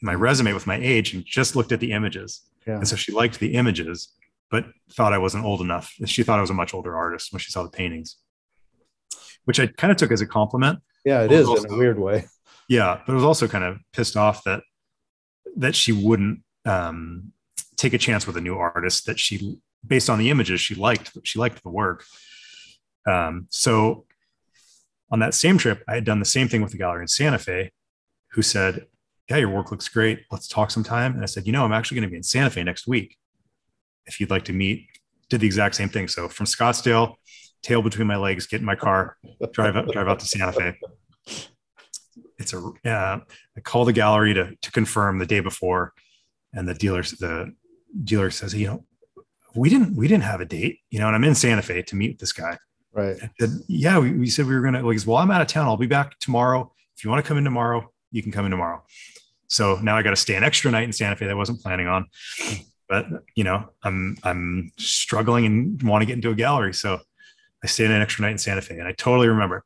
Speaker 2: resume with my age and just looked at the images. Yeah. And so she liked the images, but thought I wasn't old enough. She thought I was a much older artist when she saw the paintings, which I kind of took as a compliment.
Speaker 1: Yeah, it is also, in a weird way.
Speaker 2: Yeah, but it was also kind of pissed off that she wouldn't take a chance with a new artist that she, based on the images, she liked the work. So on that same trip, I had done the same thing with the gallery in Santa Fe, who said, "Yeah, your work looks great. Let's talk sometime." And I said, I'm actually going to be in Santa Fe next week. If you'd like to meet, did the exact same thing. So from Scottsdale, tail between my legs, get in my car, drive out to Santa Fe. It's I call the gallery to confirm the day before, and the dealer says, we didn't have a date, and I'm in Santa Fe to meet with this guy.
Speaker 1: Right.
Speaker 2: Said, yeah, we said we were going to, well, I'm out of town. I'll be back tomorrow. If you want to come in tomorrow, you can come in tomorrow. So now I got to stay an extra night in Santa Fe that I wasn't planning on, but I'm struggling and want to get into a gallery. So I stayed an extra night in Santa Fe, and I totally remember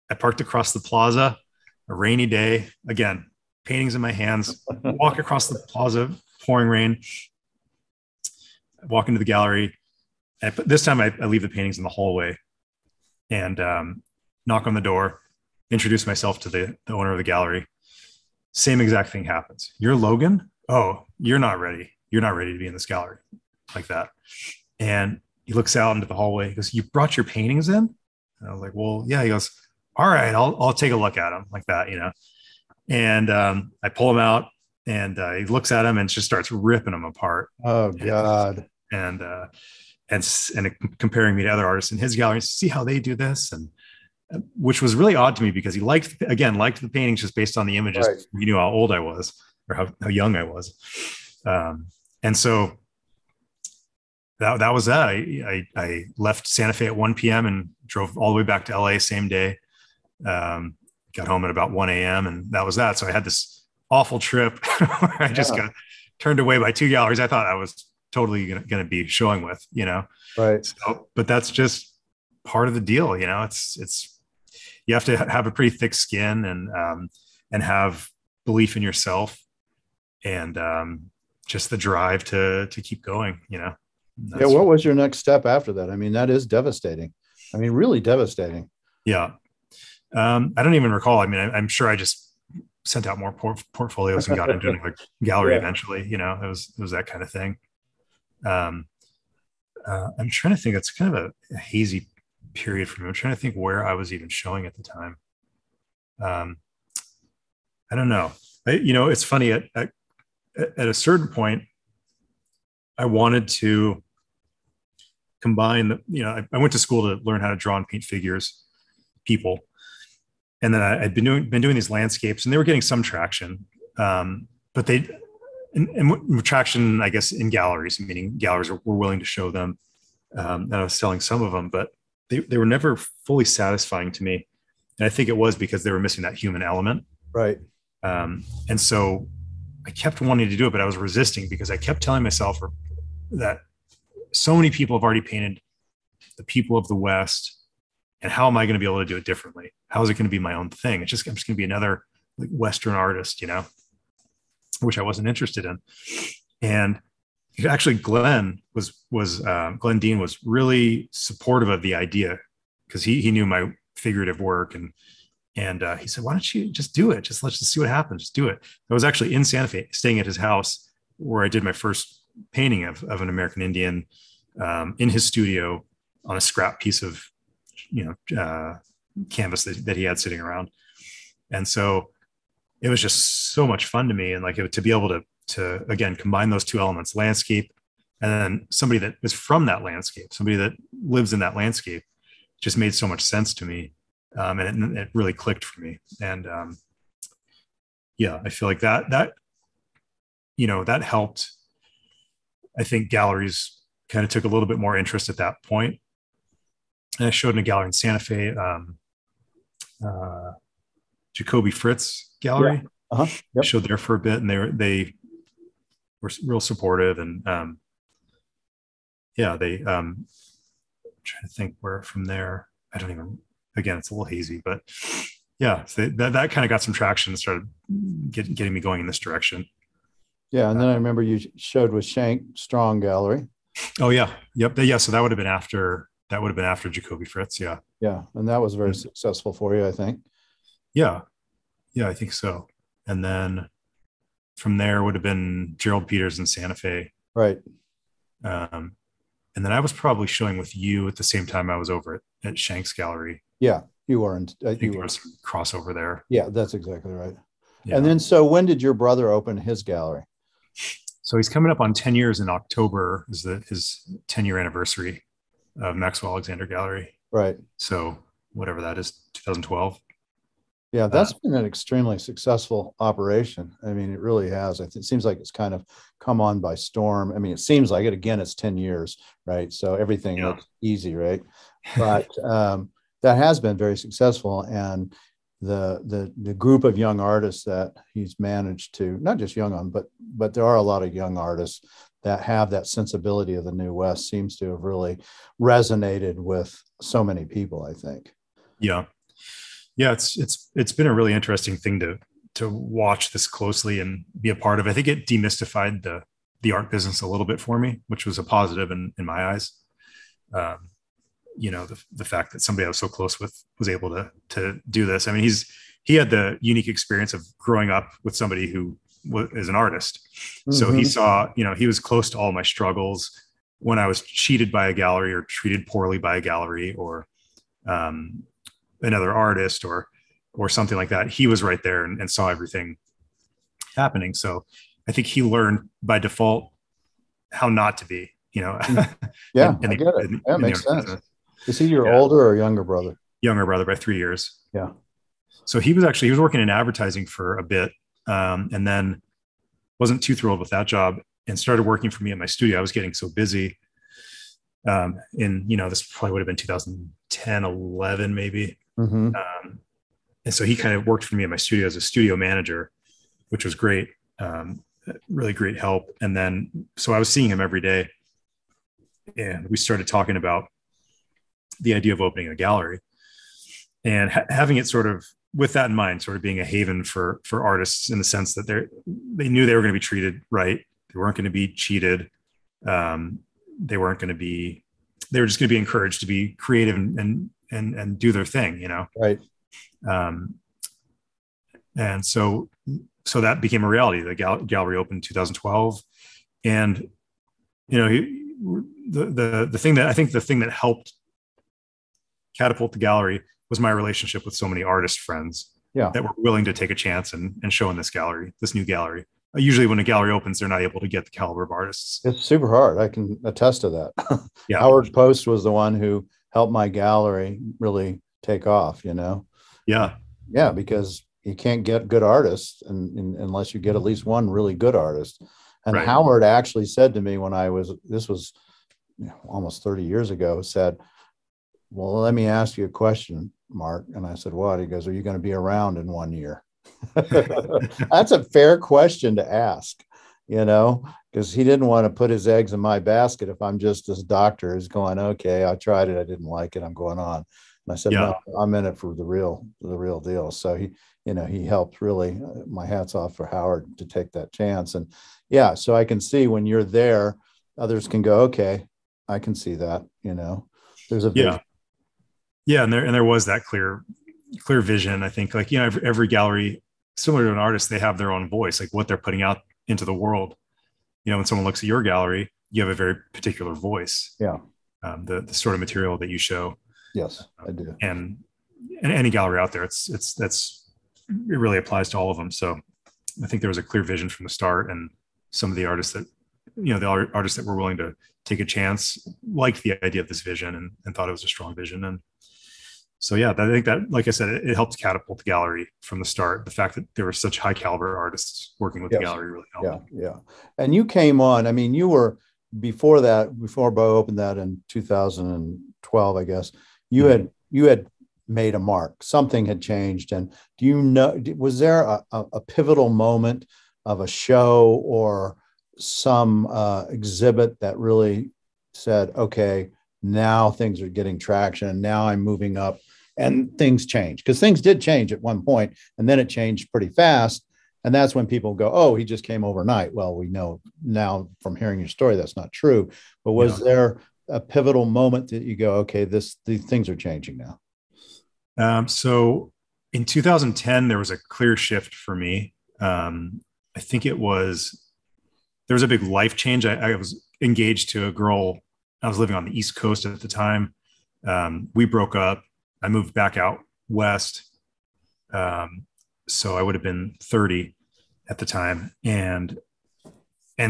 Speaker 2: I parked across the plaza, a rainy day, again, paintings in my hands, walk across the plaza, pouring rain, walk into the gallery. And this time I leave the paintings in the hallway and knock on the door, introduce myself to the owner of the gallery. Same exact thing happens. You're Logan? Oh, you're not ready. You're not ready to be in this gallery, like that. And he looks out into the hallway. He goes, you brought your paintings in? And I was like, well, yeah. He goes, all right, I'll take a look at them, like that, And I pull them out, and he looks at them and just starts ripping them apart.
Speaker 1: Oh God.
Speaker 2: And comparing me to other artists in his gallery, see how they do this, and which was really odd to me because he liked the paintings just based on the images. Right. He knew how old I was or how young I was, and so that was that. I left Santa Fe at 1 p.m. and drove all the way back to LA same day. Got home at about 1 a.m. and that was that. So I had this awful trip where I just got turned away by 2 galleries I thought I was totally going to be showing with,
Speaker 1: Right.
Speaker 2: So, but that's just part of the deal. It's, you have to have a pretty thick skin and have belief in yourself and just the drive to keep going,
Speaker 1: What was your next step after that? I mean, that is devastating. I mean, really devastating.
Speaker 2: Yeah. I don't even recall. I mean, I'm sure I just sent out more portfolios and got into a gallery eventually. It was that kind of thing. I'm trying to think. It's kind of a hazy period for me. I'm trying to think where I was even showing at the time. I don't know. It's funny. At a certain point, I wanted to combine. I went to school to learn how to draw and paint figures, people. And then I'd been doing these landscapes, and they were getting some traction, but and traction, I guess, in galleries, meaning galleries were willing to show them, and I was selling some of them, but they were never fully satisfying to me, and I think it was because they were missing that human element,
Speaker 1: right?
Speaker 2: And so I kept wanting to do it, but I was resisting because I kept telling myself that so many people have already painted the people of the West. And how am I going to be able to do it differently? How is it going to be my own thing? I'm just going to be another Western artist, which I wasn't interested in. And actually, Glenn Dean was really supportive of the idea because he knew my figurative work, and he said, "Why don't you just do it? Let's just see what happens. Just do it." I was actually in Santa Fe, staying at his house, where I did my first painting of an American Indian in his studio on a scrap piece of canvas that he had sitting around. And so it was just so much fun to me. And to be able to again, combine those two elements, landscape, and then somebody that is from that landscape, somebody that lives in that landscape, just made so much sense to me. And it really clicked for me. And I feel like that helped. I think galleries kind of took a little bit more interest at that point. And I showed in a gallery in Santa Fe, Jacoby Fritz Gallery.
Speaker 1: Yeah. Yep.
Speaker 2: I showed there for a bit, and they were real supportive. And they I'm trying to think where from there. I don't even. Again, it's a little hazy, but so that kind of got some traction and started getting me going in this direction.
Speaker 1: Yeah, and then I remember you showed with Shank Strong Gallery.
Speaker 2: Oh yeah, yep. So that would have been after. That would have been after Jacoby Fritz. Yeah.
Speaker 1: Yeah. And that was very successful for you, I think.
Speaker 2: Yeah. Yeah, I think so. And then from there would have been Gerald Peters in Santa Fe.
Speaker 1: Right.
Speaker 2: And then I was probably showing with you at the same time I was over at Shank's Gallery.
Speaker 1: Yeah, you weren't.
Speaker 2: I think there was crossover there.
Speaker 1: Yeah, that's exactly right.
Speaker 2: Yeah.
Speaker 1: And then, so when did your brother open his gallery?
Speaker 2: So he's coming up on 10 years in October is his 10-year anniversary. Maxwell Alexander Gallery.
Speaker 1: Right.
Speaker 2: So whatever that is, 2012.
Speaker 1: Yeah, that's been an extremely successful operation. I mean, it really has. It seems like it's kind of come on by storm. I mean, it seems like it. Again, it's 10 years, right? So everything looks easy, right? But that has been very successful. And the group of young artists that he's managed to, not just young on, but there are a lot of young artists that have that sensibility of the New West, seems to have really resonated with so many people, I think.
Speaker 2: Yeah. Yeah, it's been a really interesting thing to watch this closely and be a part of. I think it demystified the art business a little bit for me, which was a positive in my eyes. The fact that somebody I was so close with was able to do this. I mean, he had the unique experience of growing up with somebody who is an artist. Mm-hmm. So he saw, he was close to all my struggles when I was cheated by a gallery or treated poorly by a gallery or another artist or something like that. He was right there and saw everything happening. So I think he learned by default how not to be,
Speaker 1: Yeah, I get it. That makes sense. Is he your older or younger brother?
Speaker 2: Younger brother by 3 years.
Speaker 1: Yeah.
Speaker 2: So he was working in advertising for a bit, and then wasn't too thrilled with that job and started working for me at my studio. I was getting so busy. This probably would have been 2010, 11, maybe.
Speaker 1: Mm-hmm.
Speaker 2: And so he kind of worked for me at my studio as a studio manager, which was great. Really great help. And then, so I was seeing him every day and we started talking about the idea of opening a gallery and having it sort of with that in mind, sort of being a haven for artists in the sense that they knew they were going to be treated right. They weren't going to be cheated. They were just going to be encouraged to be creative and do their thing,
Speaker 1: Right.
Speaker 2: And so that became a reality. The gallery opened in 2012, and the thing that helped catapult the gallery was my relationship with so many artist friends that were willing to take a chance and show in this new gallery. Usually when a gallery opens, they're not able to get the caliber of artists.
Speaker 1: It's super hard. I can attest to that.
Speaker 2: Yeah.
Speaker 1: Howard Post was the one who helped my gallery really take off,
Speaker 2: Yeah.
Speaker 1: Yeah, because you can't get good artists unless you get at least one really good artist. And right. Howard actually said to me when this was almost 30 years ago, said, well, let me ask you a question, Mark. And I said, what? He goes, are you going to be around in 1 year? That's a fair question to ask, because he didn't want to put his eggs in my basket if I'm just this doctor who's going, okay, I tried it, I didn't like it, I'm going on. And I said, no, I'm in it for the real deal. So he helped really. My hat's off for Howard to take that chance. And so I can see when you're there, others can go, okay, I can see that. There's a vision.
Speaker 2: Yeah, and there was that clear vision. I think every gallery, similar to an artist, they have their own voice, like what they're putting out into the world. When someone looks at your gallery, you have a very particular voice.
Speaker 1: Yeah.
Speaker 2: The sort of material that you show.
Speaker 1: Yes, I do.
Speaker 2: And any gallery out there, it really applies to all of them. So I think there was a clear vision from the start, and some of the artists that, the artists that were willing to take a chance liked the idea of this vision and thought it was a strong vision. And so, I think that, like I said, it helped catapult the gallery from the start. The fact that there were such high caliber artists working with the gallery really helped.
Speaker 1: Yeah. And you came on, you were before Bo opened that in 2012, I guess, you had made a mark. Something had changed. And was there a pivotal moment of a show or some exhibit that really said, okay, now things are getting traction and now I'm moving up and things change? Because things did change at one point and then it changed pretty fast. And that's when people go, oh, he just came overnight. Well, we know now from hearing your story, that's not true. But was there a pivotal moment that you go, okay, these things are changing now?
Speaker 2: So in 2010, there was a clear shift for me. I think there was a big life change. I was engaged to a girl. I was living on the East Coast at the time. We broke up. I moved back out west. So I would have been 30 at the time. And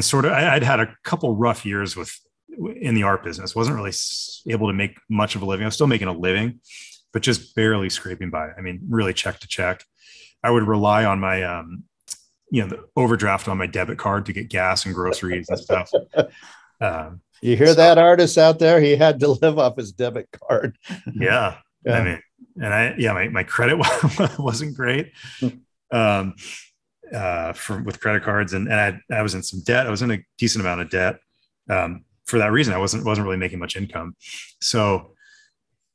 Speaker 2: sort of, I'd had a couple rough years with in the art business. Wasn't really able to make much of a living. I was still making a living, but just barely scraping by. I mean, really check to check. I would rely on my, the overdraft on my debit card to get gas and groceries and stuff.
Speaker 1: You hear that, artists out there? He had to live off his debit card.
Speaker 2: Yeah. I mean, and my credit wasn't great with credit cards, and I was in some debt. I was in a decent amount of debt. For that reason, I wasn't really making much income. So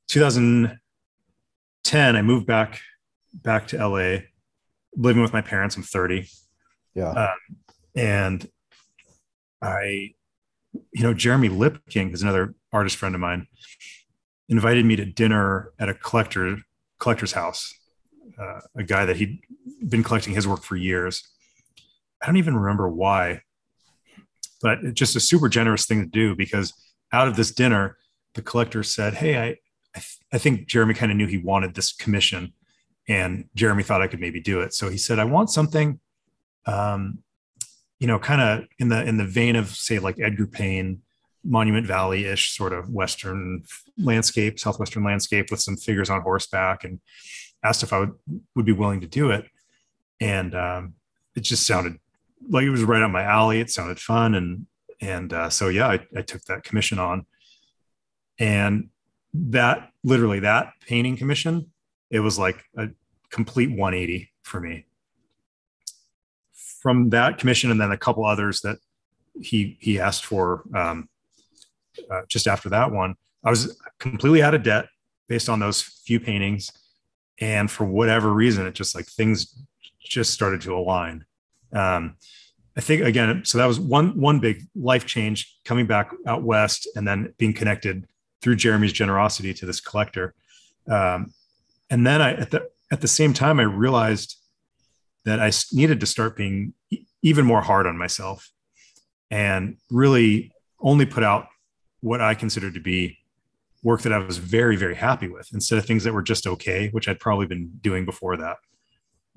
Speaker 2: 2010, I moved back to LA, living with my parents. I'm 30.
Speaker 1: Yeah.
Speaker 2: And Jeremy Lipking is another artist friend of mine, invited me to dinner at a collector's house, a guy that he'd been collecting his work for years. I don't even remember why, but it's just a super generous thing to do, because out of this dinner, the collector said, "Hey, I think Jeremy kind of knew he wanted this commission, and Jeremy thought I could maybe do it." So he said, "I want something, kind of in the vein of, say, like Edgar Payne, Monument Valley-ish sort of Western landscape, Southwestern landscape, with some figures on horseback," and asked if I would be willing to do it. And it just sounded like it was right up my alley. It sounded fun. So I took that commission on. And that painting commission, it was like a complete 180 for me. From that commission, and then a couple others that he asked for just after that one, I was completely out of debt based on those few paintings. And for whatever reason, it just, like, things just started to align. I think, again, so that was one big life change, coming back out west and then being connected through Jeremy's generosity to this collector. And then at the same time, I realized that I needed to start being even more hard on myself and really only put out what I considered to be work that I was very, very happy with, instead of things that were just okay, which I'd probably been doing before that.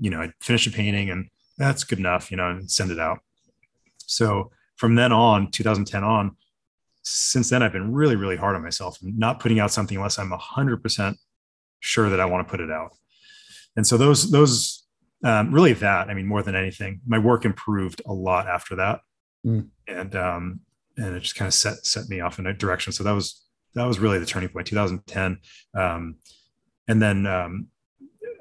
Speaker 2: I'd finish a painting and that's good enough, and send it out. So from then on, 2010 on, since then, I've been really, really hard on myself, not putting out something unless I'm 100% sure that I want to put it out. And so those really that, I mean, more than anything, my work improved a lot after that. And it just kind of set me off in a direction. So that was really the turning point, 2010. And then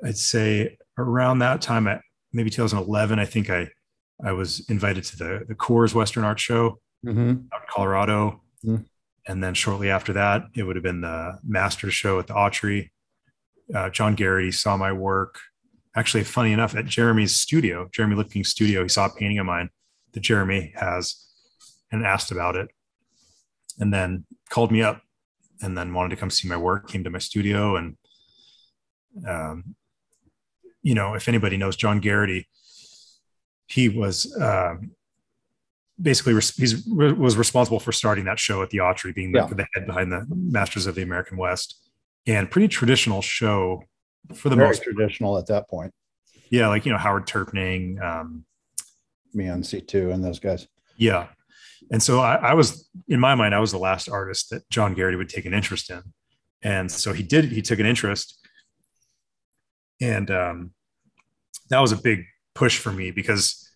Speaker 2: I'd say around that time, maybe 2011, I think I was invited to the Coors Western Art Show out in Colorado. And then shortly after that, it would have been the Masters Show at the Autry. John Garrity saw my work. Actually, funny enough, at Jeremy Lipking's studio, he saw a painting of mine that Jeremy has and asked about it, and then called me up and then wanted to come see my work, came to my studio. And, if anybody knows John Garrity, he was basically was responsible for starting that show at the Autry, being the head behind the Masters of the American West, and pretty traditional show for the most
Speaker 1: traditional at that point.
Speaker 2: Yeah. Like, Howard Turpning,
Speaker 1: me on C2 and those guys.
Speaker 2: Yeah. And so I was, in my mind, I was the last artist that John Garrity would take an interest in. And so he took an interest. And that was a big push for me, because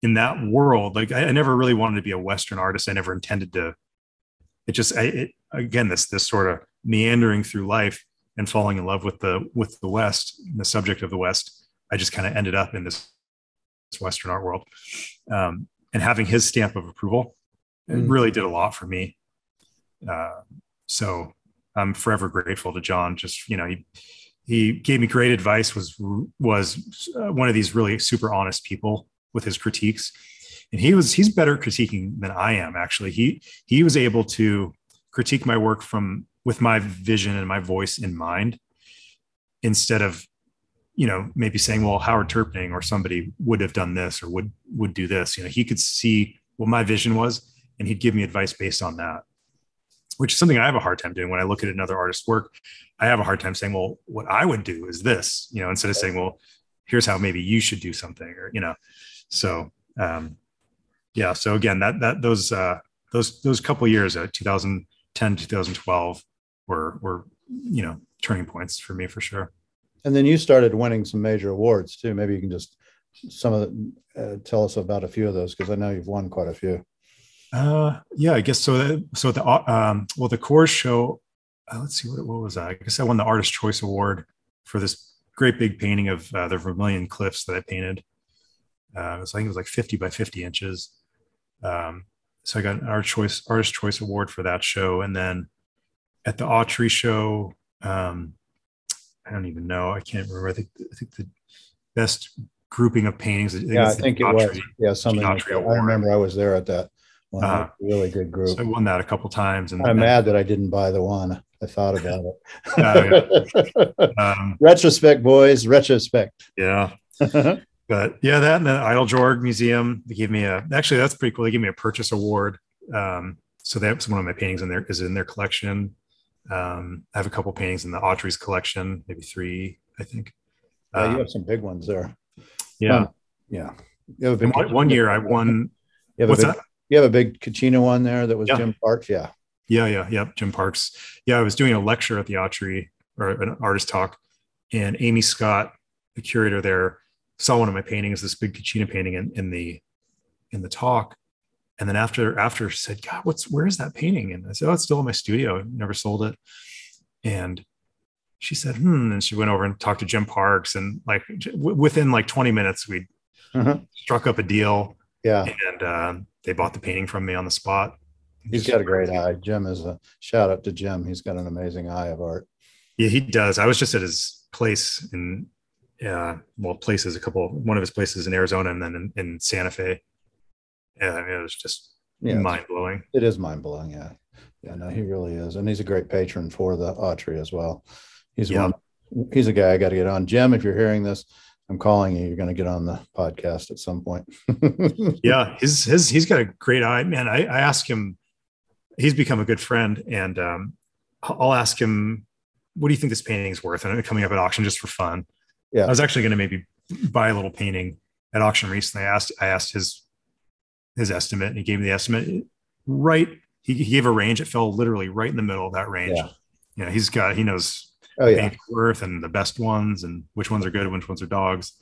Speaker 2: in that world, like, I never really wanted to be a Western artist. I never intended to. Again, this sort of meandering through life and falling in love with the West, the subject of the West, I just kind of ended up in this Western art world. And having his stamp of approval, it really did a lot for me. So I'm forever grateful to John. Just, he gave me great advice, was one of these really super honest people with his critiques. And he's better critiquing than I am, actually. He was able to critique my work with my vision and my voice in mind, instead of, maybe saying, well, Howard Turpning or somebody would have done this or would do this. He could see what my vision was, and he'd give me advice based on that, which is something I have a hard time doing. When I look at another artist's work, I have a hard time saying, well, what I would do is this, instead of saying, well, here's how maybe you should do something, or, so, yeah. So again, those those couple years, 2010, 2012 were, turning points for me for sure.
Speaker 1: And then you started winning some major awards too. Maybe you can just tell us about a few of those, because I know you've won quite a few.
Speaker 2: Yeah, I guess so. So the Coors show, let's see, what was that? I guess I won the Artist Choice Award for this great big painting of the Vermilion Cliffs that I painted. I think it was like 50 by 50 inches. So I got an Artist Choice Award for that show. And then at the Autry show, I don't even know. I can't remember. I think the best grouping of paintings.
Speaker 1: I think it was. Yeah, something like that. I remember I was there at that one. Really good group.
Speaker 2: So I won that a couple times. And
Speaker 1: I'm mad that I didn't buy the one. I thought about it. Retrospect, boys. Retrospect.
Speaker 2: Yeah. But yeah, that and the Idle Jorg Museum, they gave me actually, that's pretty cool. They gave me a purchase award. So that's one of my paintings is in their collection. I have a couple paintings in the Autry's collection, maybe 3, I think.
Speaker 1: Yeah, you have some big ones there.
Speaker 2: Yeah.
Speaker 1: Yeah.
Speaker 2: One year I won. What's that?
Speaker 1: You have a big Kachina one there that was Jim Parks. Yeah.
Speaker 2: Yeah. Jim Parks. Yeah. I was doing a lecture at the Autry, or an artist talk, and Amy Scott, the curator there, saw one of my paintings, this big Kachina painting in the talk. And then after said, God, where is that painting? And I said, oh, it's still in my studio. I never sold it. And she said, and she went over and talked to Jim Parks, and like within like 20 minutes, we struck up a deal.
Speaker 1: Yeah.
Speaker 2: And they bought the painting from me on the spot.
Speaker 1: He's got a great eye. Jim is a shout out to Jim. He's got an amazing eye of art.
Speaker 2: Yeah, he does. I was just at his place one of his places in Arizona, and then in Santa Fe. Yeah, it was just mind blowing.
Speaker 1: It is mind blowing. Yeah. Yeah, no, he really is. And he's a great patron for the Autry as well. He's a guy I got to get on. Jim, if you're hearing this, I'm calling you. You're going to get on the podcast at some point.
Speaker 2: Yeah. He's got a great eye, man. I asked him, he's become a good friend, and I'll ask him, what do you think this painting is worth? And I'm coming up at auction just for fun. Yeah. I was actually going to maybe buy a little painting at auction recently. I asked his estimate, and he gave me the estimate right. He gave a range. It fell literally right in the middle of that range. Yeah. He knows worth and the best ones, and which ones are good and which ones are dogs.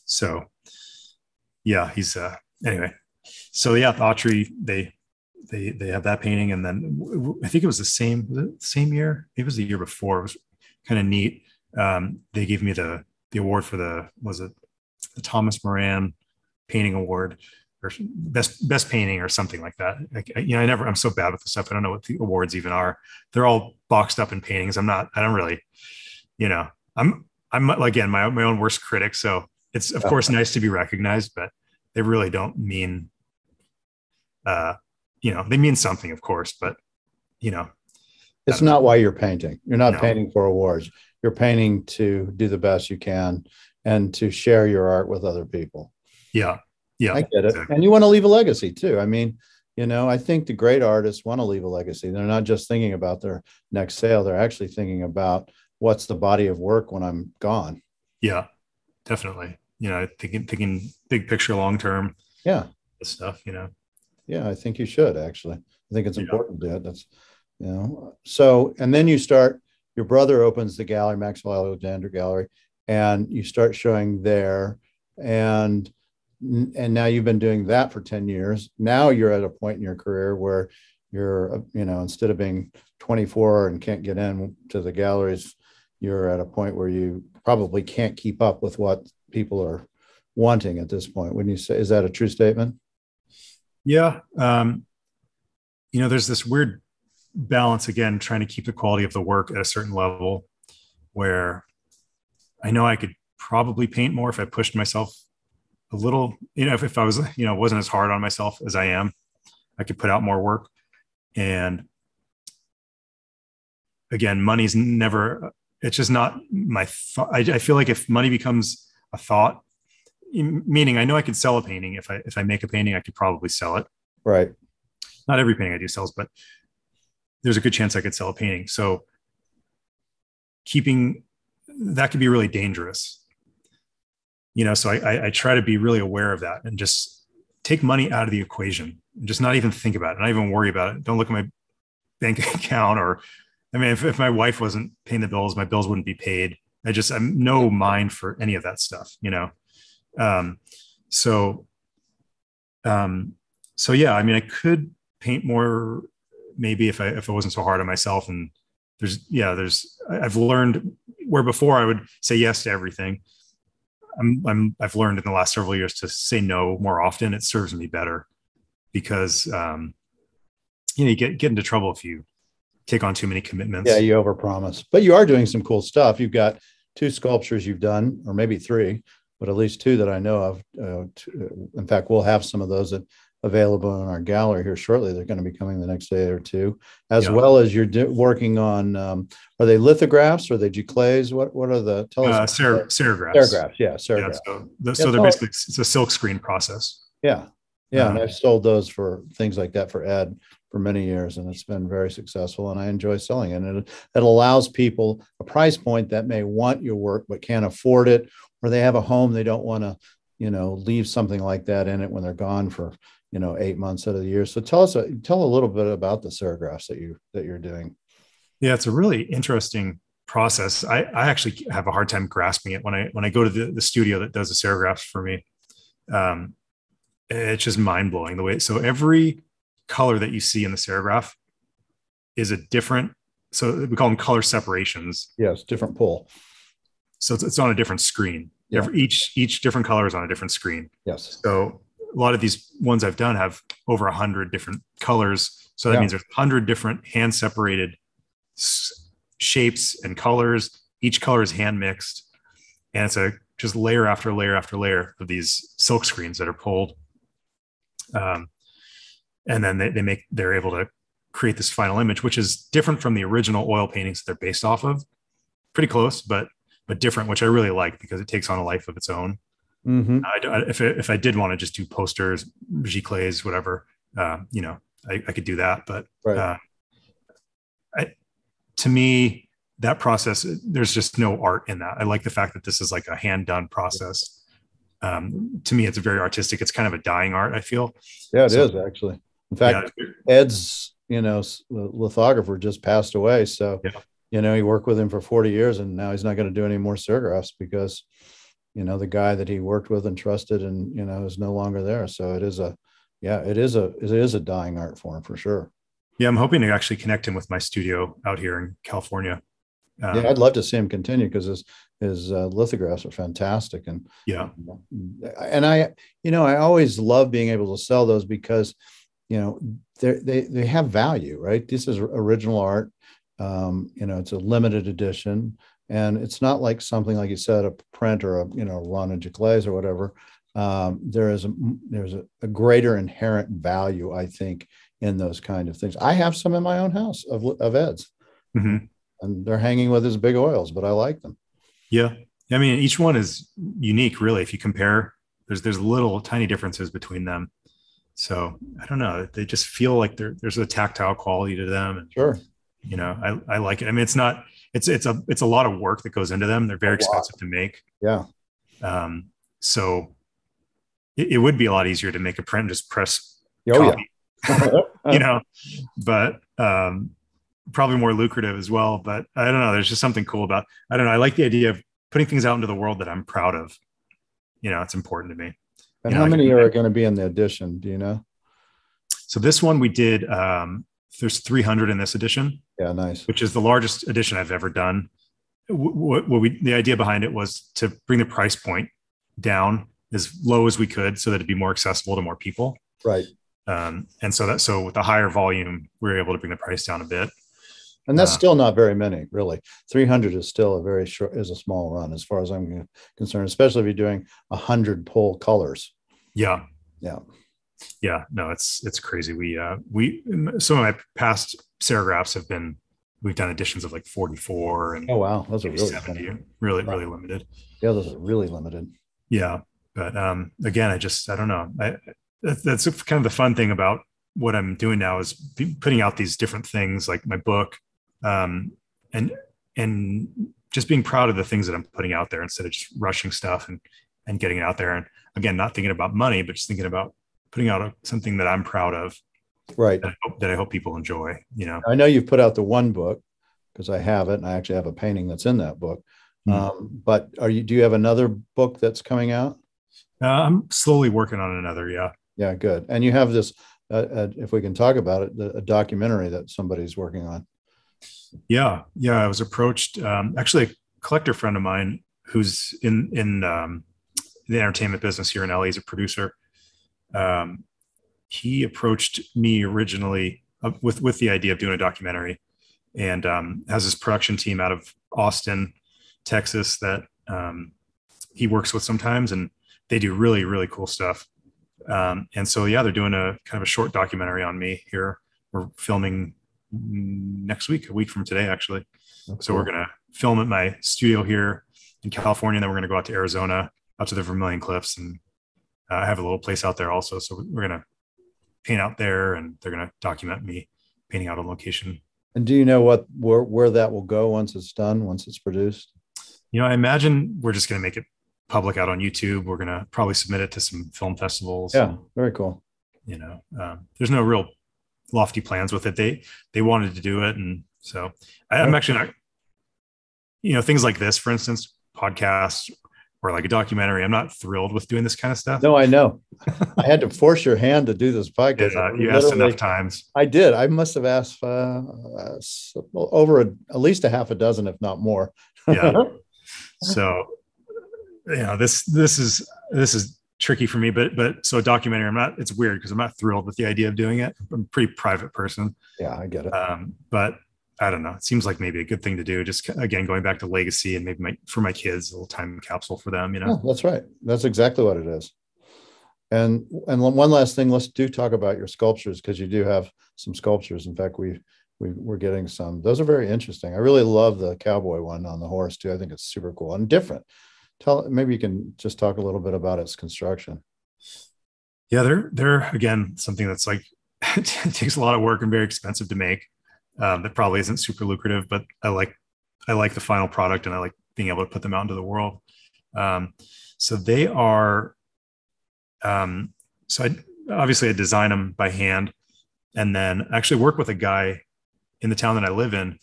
Speaker 2: So yeah, he's anyway. So yeah, the Autry, they have that painting, and then I think it was the same year. It was the year before. It was kind of neat. They gave me the award for the Thomas Moran painting award, or best painting, or something like that. I'm so bad with this stuff. I don't know what the awards even are. They're all boxed up in paintings. I don't really, I'm again, my own worst critic. So it's of course nice to be recognized, but they really don't mean, they mean something, of course, but
Speaker 1: it's not why you're painting. You're not painting for awards. You're painting to do the best you can and to share your art with other people.
Speaker 2: Yeah.
Speaker 1: I get it. Exactly. And you want to leave a legacy too. I mean, I think the great artists want to leave a legacy. They're not just thinking about their next sale. They're actually thinking about what's the body of work when I'm gone.
Speaker 2: Yeah, definitely. Thinking big picture, long-term.
Speaker 1: Yeah.
Speaker 2: Stuff,
Speaker 1: Yeah, I think you should actually. I think it's important to do it. That's, so, and then your brother opens the gallery, Maxwell Hagege Gallery, and you start showing there, and now you've been doing that for 10 years. Now you're at a point in your career where you're, instead of being 24 and can't get in to the galleries, you're at a point where you probably can't keep up with what people are wanting at this point. Wouldn't you say, is that a true statement?
Speaker 2: Yeah. There's this weird balance, again, trying to keep the quality of the work at a certain level, where I know I could probably paint more if I pushed myself a little, if I was, wasn't as hard on myself as I am, I could put out more work. And again, money's never, it's just not my thought. I feel like if money becomes a thought, meaning I know I could sell a painting. If I make a painting, I could probably sell it.
Speaker 1: Right.
Speaker 2: Not every painting I do sells, but there's a good chance I could sell a painting. So keeping that could be really dangerous. So I try to be really aware of that and just take money out of the equation and just not even think about it, not even worry about it. Don't look at my bank account, or, I mean, if my wife wasn't paying the bills, my bills wouldn't be paid. I'm no mind for any of that stuff, you know? Um, so, so yeah, I mean, I could paint more maybe if I wasn't so hard on myself. And I've learned where before I would say yes to everything. I've learned in the last several years to say no more often. It serves me better because, you get into trouble if you take on too many commitments.
Speaker 1: Yeah, you overpromise. But you are doing some cool stuff. You've got 2 sculptures you've done, or maybe 3, but at least 2 that I know of. In fact, we'll have some of those available in our gallery here shortly. They're going to be coming the next day or 2, as well as you're working on. Are they lithographs? Or are they giclées? What are the? Tell us.
Speaker 2: Serigraphs.
Speaker 1: Serigraphs, yeah, serigraphs.
Speaker 2: Yeah, so they're basically, it's a silk screen process.
Speaker 1: Yeah, and I've sold those for things like that for Ed for many years, and it's been very successful, and I enjoy selling it. And it allows people a price point that may want your work but can't afford it, or they have a home they don't want to, leave something like that in it when they're gone for 8 months out of the year. So tell a little bit about the serigraphs that you're doing.
Speaker 2: Yeah, it's a really interesting process. I actually have a hard time grasping it when I go to the studio that does the serigraphs for me. It's just mind blowing the way. So every color that you see in the serigraph is a different. So we call them color separations.
Speaker 1: Yes, different pull.
Speaker 2: So it's on a different screen. Yeah. Each different color is on a different screen.
Speaker 1: Yes.
Speaker 2: So a lot of these ones I've done have over 100 different colors. So that means there's 100 different hand separated shapes and colors. Each color is hand mixed, and it's just layer after layer after layer of these silk screens that are pulled. And then they're able to create this final image, which is different from the original oil paintings that they're based off of. Pretty close, but different, which I really like because it takes on a life of its own.
Speaker 1: Mm-hmm.
Speaker 2: If I did want to just do posters, giclées, whatever, I could do that. But
Speaker 1: right.
Speaker 2: To me, that process, there's just no art in that. I like the fact that this is like a hand done process. To me, it's very artistic. It's kind of a dying art, I feel.
Speaker 1: Yeah, it is actually. In fact, Ed's, lithographer just passed away. So, he worked with him for 40 years, and now he's not going to do any more serigraphs because, the guy that he worked with and trusted and, is no longer there. So it is a dying art form for sure.
Speaker 2: Yeah. I'm hoping to actually connect him with my studio out here in California.
Speaker 1: I'd love to see him continue because his lithographs are fantastic. And I always love being able to sell those because, they have value, right? This is original art. It's a limited edition, and it's not like something like you said, a print or a run of giclées or whatever. There's a greater inherent value, I think, in those kind of things. I have some in my own house of Ed's, and they're hanging with his big oils, but I like them.
Speaker 2: Yeah, I mean, each one is unique, really. If you compare, there's little tiny differences between them. So I don't know. They just feel like there's a tactile quality to them. And,
Speaker 1: sure.
Speaker 2: I like it. I mean, it's a lot of work that goes into them. They're very expensive to make.
Speaker 1: Yeah.
Speaker 2: So it would be a lot easier to make a print and just press
Speaker 1: copy.
Speaker 2: But probably more lucrative as well. But I don't know. There's just something cool about, I don't know. I like the idea of putting things out into the world that I'm proud of. It's important to me.
Speaker 1: And how many are going to be in the edition? Do you know?
Speaker 2: So this one we did, there's 300 in this edition.
Speaker 1: Yeah, nice.
Speaker 2: Which is the largest edition I've ever done. The idea behind it was to bring the price point down as low as we could so that it'd be more accessible to more people.
Speaker 1: Right.
Speaker 2: And so with the higher volume, we were able to bring the price down a bit.
Speaker 1: And that's still not very many, really. 300 is still is a small run as far as I'm concerned, especially if you're doing 100 pull colors.
Speaker 2: Yeah.
Speaker 1: Yeah.
Speaker 2: Yeah. No, it's crazy. Some of my past serigraphs we've done editions of like 44 and
Speaker 1: oh wow, those are really
Speaker 2: 70, really limited.
Speaker 1: Yeah, those are really limited.
Speaker 2: Yeah. But again, I don't know. That's kind of the fun thing about what I'm doing now is putting out these different things like my book, and just being proud of the things that I'm putting out there instead of just rushing stuff and getting it out there. And again, not thinking about money, but just thinking about putting out something that I'm proud of,
Speaker 1: Right.
Speaker 2: that I hope people enjoy, you know.
Speaker 1: I know you've put out the one book because I have it, and I actually have a painting that's in that book. But do you have another book that's coming out?
Speaker 2: I'm slowly working on another. Yeah.
Speaker 1: Yeah, good. And you have this, if we can talk about it, a documentary that somebody's working on.
Speaker 2: Yeah. Yeah. I was approached, actually a collector friend of mine who's in the entertainment business here in LA. He's a producer. He approached me originally with the idea of doing a documentary, and has this production team out of Austin, Texas that he works with sometimes, and they do really, really cool stuff. And so, yeah, they're doing a kind of a short documentary on me here. We're filming next week, a week from today, actually. Okay. So we're going to film at my studio here in California. And then we're going to go out to Arizona, out to the Vermilion Cliffs. And I have a little place out there also. So we're going to paint out there, and they're going to document me painting out on location.
Speaker 1: And do you know where that will go once it's done, once it's produced?
Speaker 2: You know, I imagine we're just going to make it public out on YouTube. We're going to probably submit it to some film festivals.
Speaker 1: Yeah, very cool.
Speaker 2: You know, there's no real lofty plans with it. They wanted to do it, and so I'm actually not. You know, things like this, for instance, podcasts or like a documentary. I'm not thrilled with doing this kind of stuff.
Speaker 1: No, I know. I had to force your hand to do this podcast.
Speaker 2: Yeah, you asked enough times.
Speaker 1: I did. I must have asked over at least a half a dozen, if not more.
Speaker 2: Yeah. So, you know, this is tricky for me, but so a documentary, it's weird because I'm not thrilled with the idea of doing it. I'm a pretty private person.
Speaker 1: Yeah, I get it.
Speaker 2: But I don't know. It seems like maybe a good thing to do. Just again, going back to legacy, and maybe for my kids, a little time capsule for them, you know?
Speaker 1: Yeah, that's right. That's exactly what it is. And one last thing, let's talk about your sculptures, because you do have some sculptures. In fact, we're getting some. Those are very interesting. I really love the cowboy one on the horse too. I think it's super cool and different. Maybe you can just talk a little bit about its construction.
Speaker 2: Yeah, they're again something that's like it takes a lot of work and very expensive to make. That probably isn't super lucrative, but I like the final product, and I like being able to put them out into the world. So they are. So I design them by hand, and then actually work with a guy in the town that I live in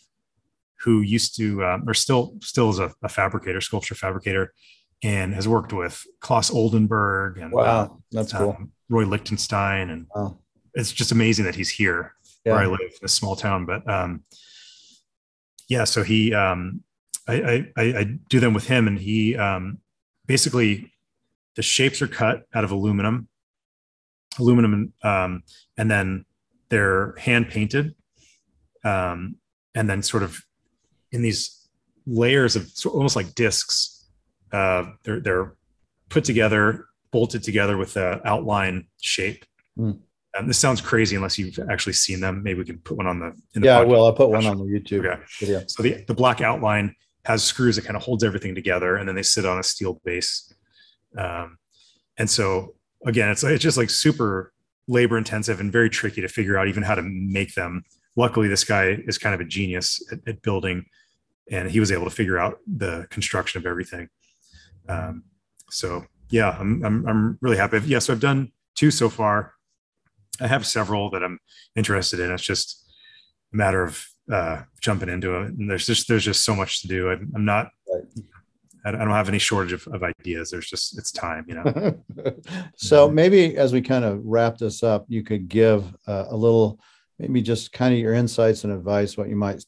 Speaker 2: who used to, or still is a fabricator, sculpture fabricator, and has worked with Klaus Oldenburg and
Speaker 1: wow, that's cool.
Speaker 2: Roy Lichtenstein, and wow. It's just amazing that he's here where I live in a small town. But yeah, so he, I do them with him, and he basically the shapes are cut out of aluminum, and then they're hand painted, and then sort of in these layers of almost like discs. They're put together, bolted together with an outline shape. This sounds crazy unless you've actually seen them. Maybe we can put one on the.
Speaker 1: Yeah, well, I'll put one on the YouTube.
Speaker 2: Okay.
Speaker 1: Video.
Speaker 2: So the black outline has screws that kind of holds everything together, and then they sit on a steel base. And so again, it's just like super labor intensive and very tricky to figure out even how to make them. Luckily, this guy is kind of a genius at building, and he was able to figure out the construction of everything. So yeah, I'm really happy. Yeah, so I've done 2 so far. I have several that I'm interested in. It's just a matter of jumping into it. And there's just so much to do. I'm not. I don't have any shortage of ideas. It's time, you know.
Speaker 1: So maybe as we kind of wrap this up, you could give a little, maybe just kind of your insights and advice, what you might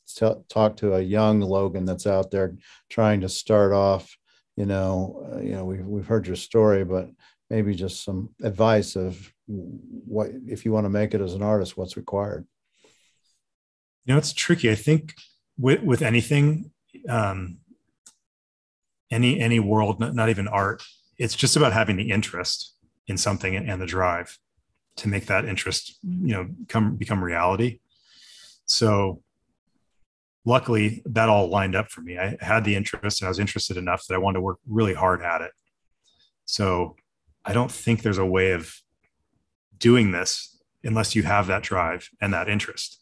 Speaker 1: talk to a young Logan that's out there trying to start off. You know, we've heard your story, but maybe just some advice of what, if you want to make it as an artist, what's required.
Speaker 2: You know, it's tricky. I think with anything, any world, not even art, it's just about having the interest in something and the drive to make that interest, you know, become reality. So luckily that all lined up for me. I had the interest, and I was interested enough that I wanted to work really hard at it. So I don't think there's a way of doing this unless you have that drive and that interest.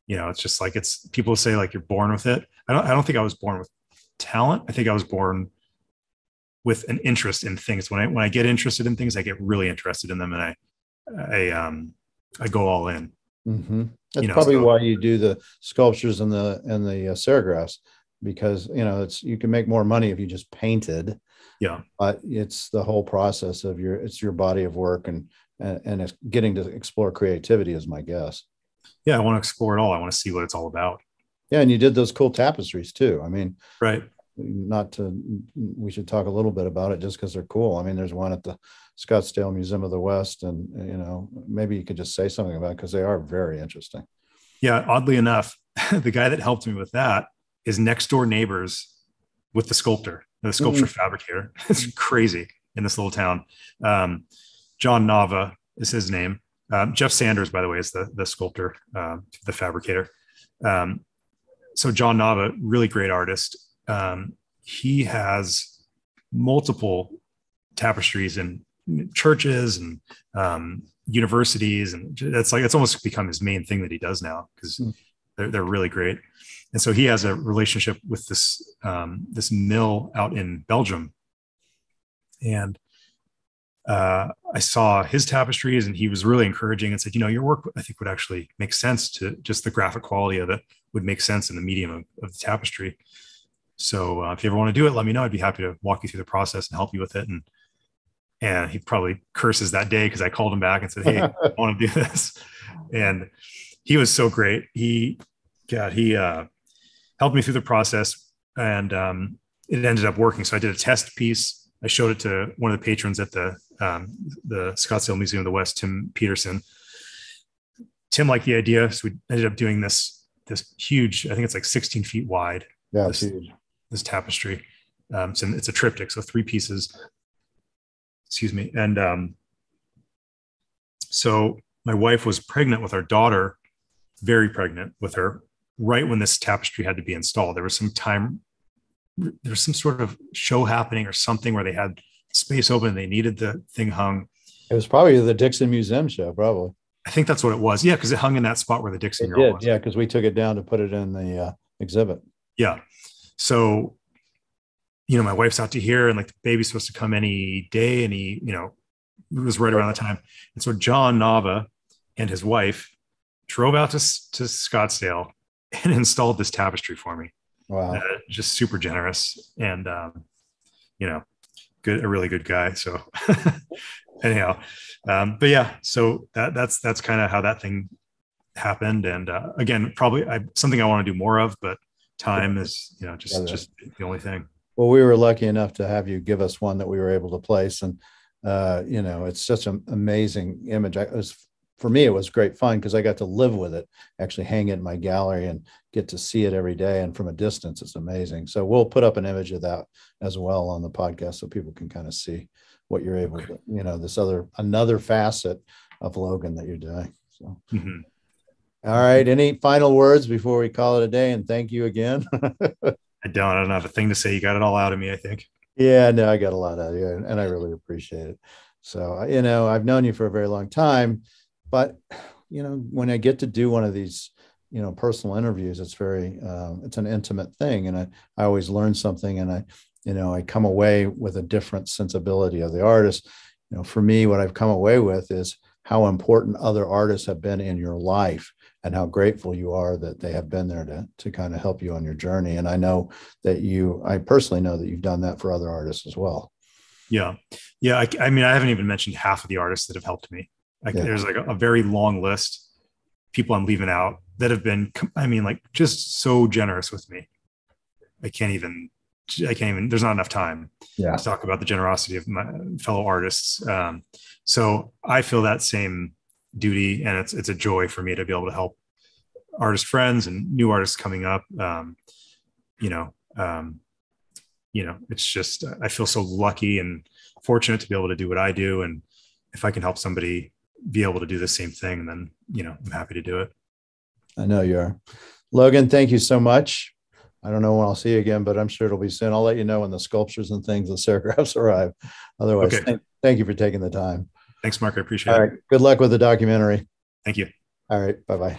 Speaker 2: You know, it's just like, people say like you're born with it. I don't think I was born with talent. I think I was born with an interest in things. When I get interested in things, I get really interested in them, and I go all in.
Speaker 1: Mm-hmm. That's probably why you do the sculptures and the serigraphs, because you can make more money if you just painted.
Speaker 2: Yeah,
Speaker 1: but it's the whole process of your body of work, and it's getting to explore creativity is my guess.
Speaker 2: Yeah, I want to explore it all. I want to see what it's all about.
Speaker 1: Yeah, and you did those cool tapestries too. I mean,
Speaker 2: right.
Speaker 1: We should talk a little bit about it just because they're cool. I mean, there's one at the Scottsdale Museum of the West, and maybe you could just say something about it because they are very interesting.
Speaker 2: Yeah, oddly enough, the guy that helped me with that is next door neighbors with the sculptor fabricator. It's crazy in this little town. John Nava is his name. Jeff Sanders, by the way, is the sculptor, the fabricator. So John Nava, really great artist. He has multiple tapestries in churches and universities, and it's almost become his main thing that he does now, because they're really great. And so he has a relationship with this mill out in Belgium, and I saw his tapestries, and he was really encouraging and said, your work, I think, would actually make sense to just the graphic quality of it would make sense in the medium of the tapestry. So if you ever want to do it, let me know. I'd be happy to walk you through the process and help you with it. And he probably curses that day because I called him back and said, hey, I want to do this. And he was so great. He helped me through the process, and it ended up working. So I did a test piece. I showed it to one of the patrons at the Scottsdale Museum of the West, Tim Peterson. Tim liked the idea, so we ended up doing this huge, I think it's like 16 feet wide.
Speaker 1: Yeah, it's huge.
Speaker 2: This tapestry. So it's a triptych, so 3 pieces. Excuse me. And so my wife was pregnant with our daughter, very pregnant with her, right when this tapestry had to be installed. There was some sort of show happening or something where they had space open and they needed the thing hung.
Speaker 1: It was probably the Dixon Museum show, probably.
Speaker 2: I think that's what it was. Yeah, because it hung in that spot where the Dixon mural was.
Speaker 1: Yeah, because we took it down to put it in the exhibit.
Speaker 2: Yeah. So, my wife's out to here, and like the baby's supposed to come any day, and he, it was right around the time. And so John Nava and his wife drove out to Scottsdale and installed this tapestry for me.
Speaker 1: Wow.
Speaker 2: Just super generous, and a really good guy. So anyhow, but yeah, so that's kind of how that thing happened. And again, probably something I want to do more of, but time is, just the only thing.
Speaker 1: Well, we were lucky enough to have you give us one that we were able to place. And, it's such an amazing image. For me, it was great fun because I got to live with it, actually hang it in my gallery and get to see it every day. And from a distance, it's amazing. So we'll put up an image of that as well on the podcast so people can kind of see what you're able to, another facet of Logan that you're doing. So, All right. Any final words before we call it a day? And thank you again.
Speaker 2: I don't have a thing to say. You got it all out of me, I think.
Speaker 1: Yeah, no, I got a lot out of you, and I really appreciate it. So, I've known you for a very long time, but, when I get to do one of these, personal interviews, it's it's an intimate thing. And I always learn something, and I come away with a different sensibility of the artist. For me, what I've come away with is how important other artists have been in your life, and how grateful you are that they have been there to kind of help you on your journey. And I know that I personally know that you've done that for other artists as well.
Speaker 2: Yeah. Yeah. I mean, I haven't even mentioned half of the artists that have helped me. There's like a very long list, people I'm leaving out, that have been, just so generous with me. I can't even, there's not enough time to talk about the generosity of my fellow artists. So I feel that same duty, and it's a joy for me to be able to help artist friends and new artists coming up. It's just, I feel so lucky and fortunate to be able to do what I do. And if I can help somebody be able to do the same thing, then, I'm happy to do it.
Speaker 1: I know you are. Logan, thank you so much. I don't know when I'll see you again, but I'm sure it'll be soon. I'll let you know when the sculptures and things, the serigraphs arrive. Otherwise, thank you for taking the time.
Speaker 2: Thanks, Mark. I appreciate it.
Speaker 1: All right. Good luck with the documentary.
Speaker 2: Thank you.
Speaker 1: All right. Bye-bye.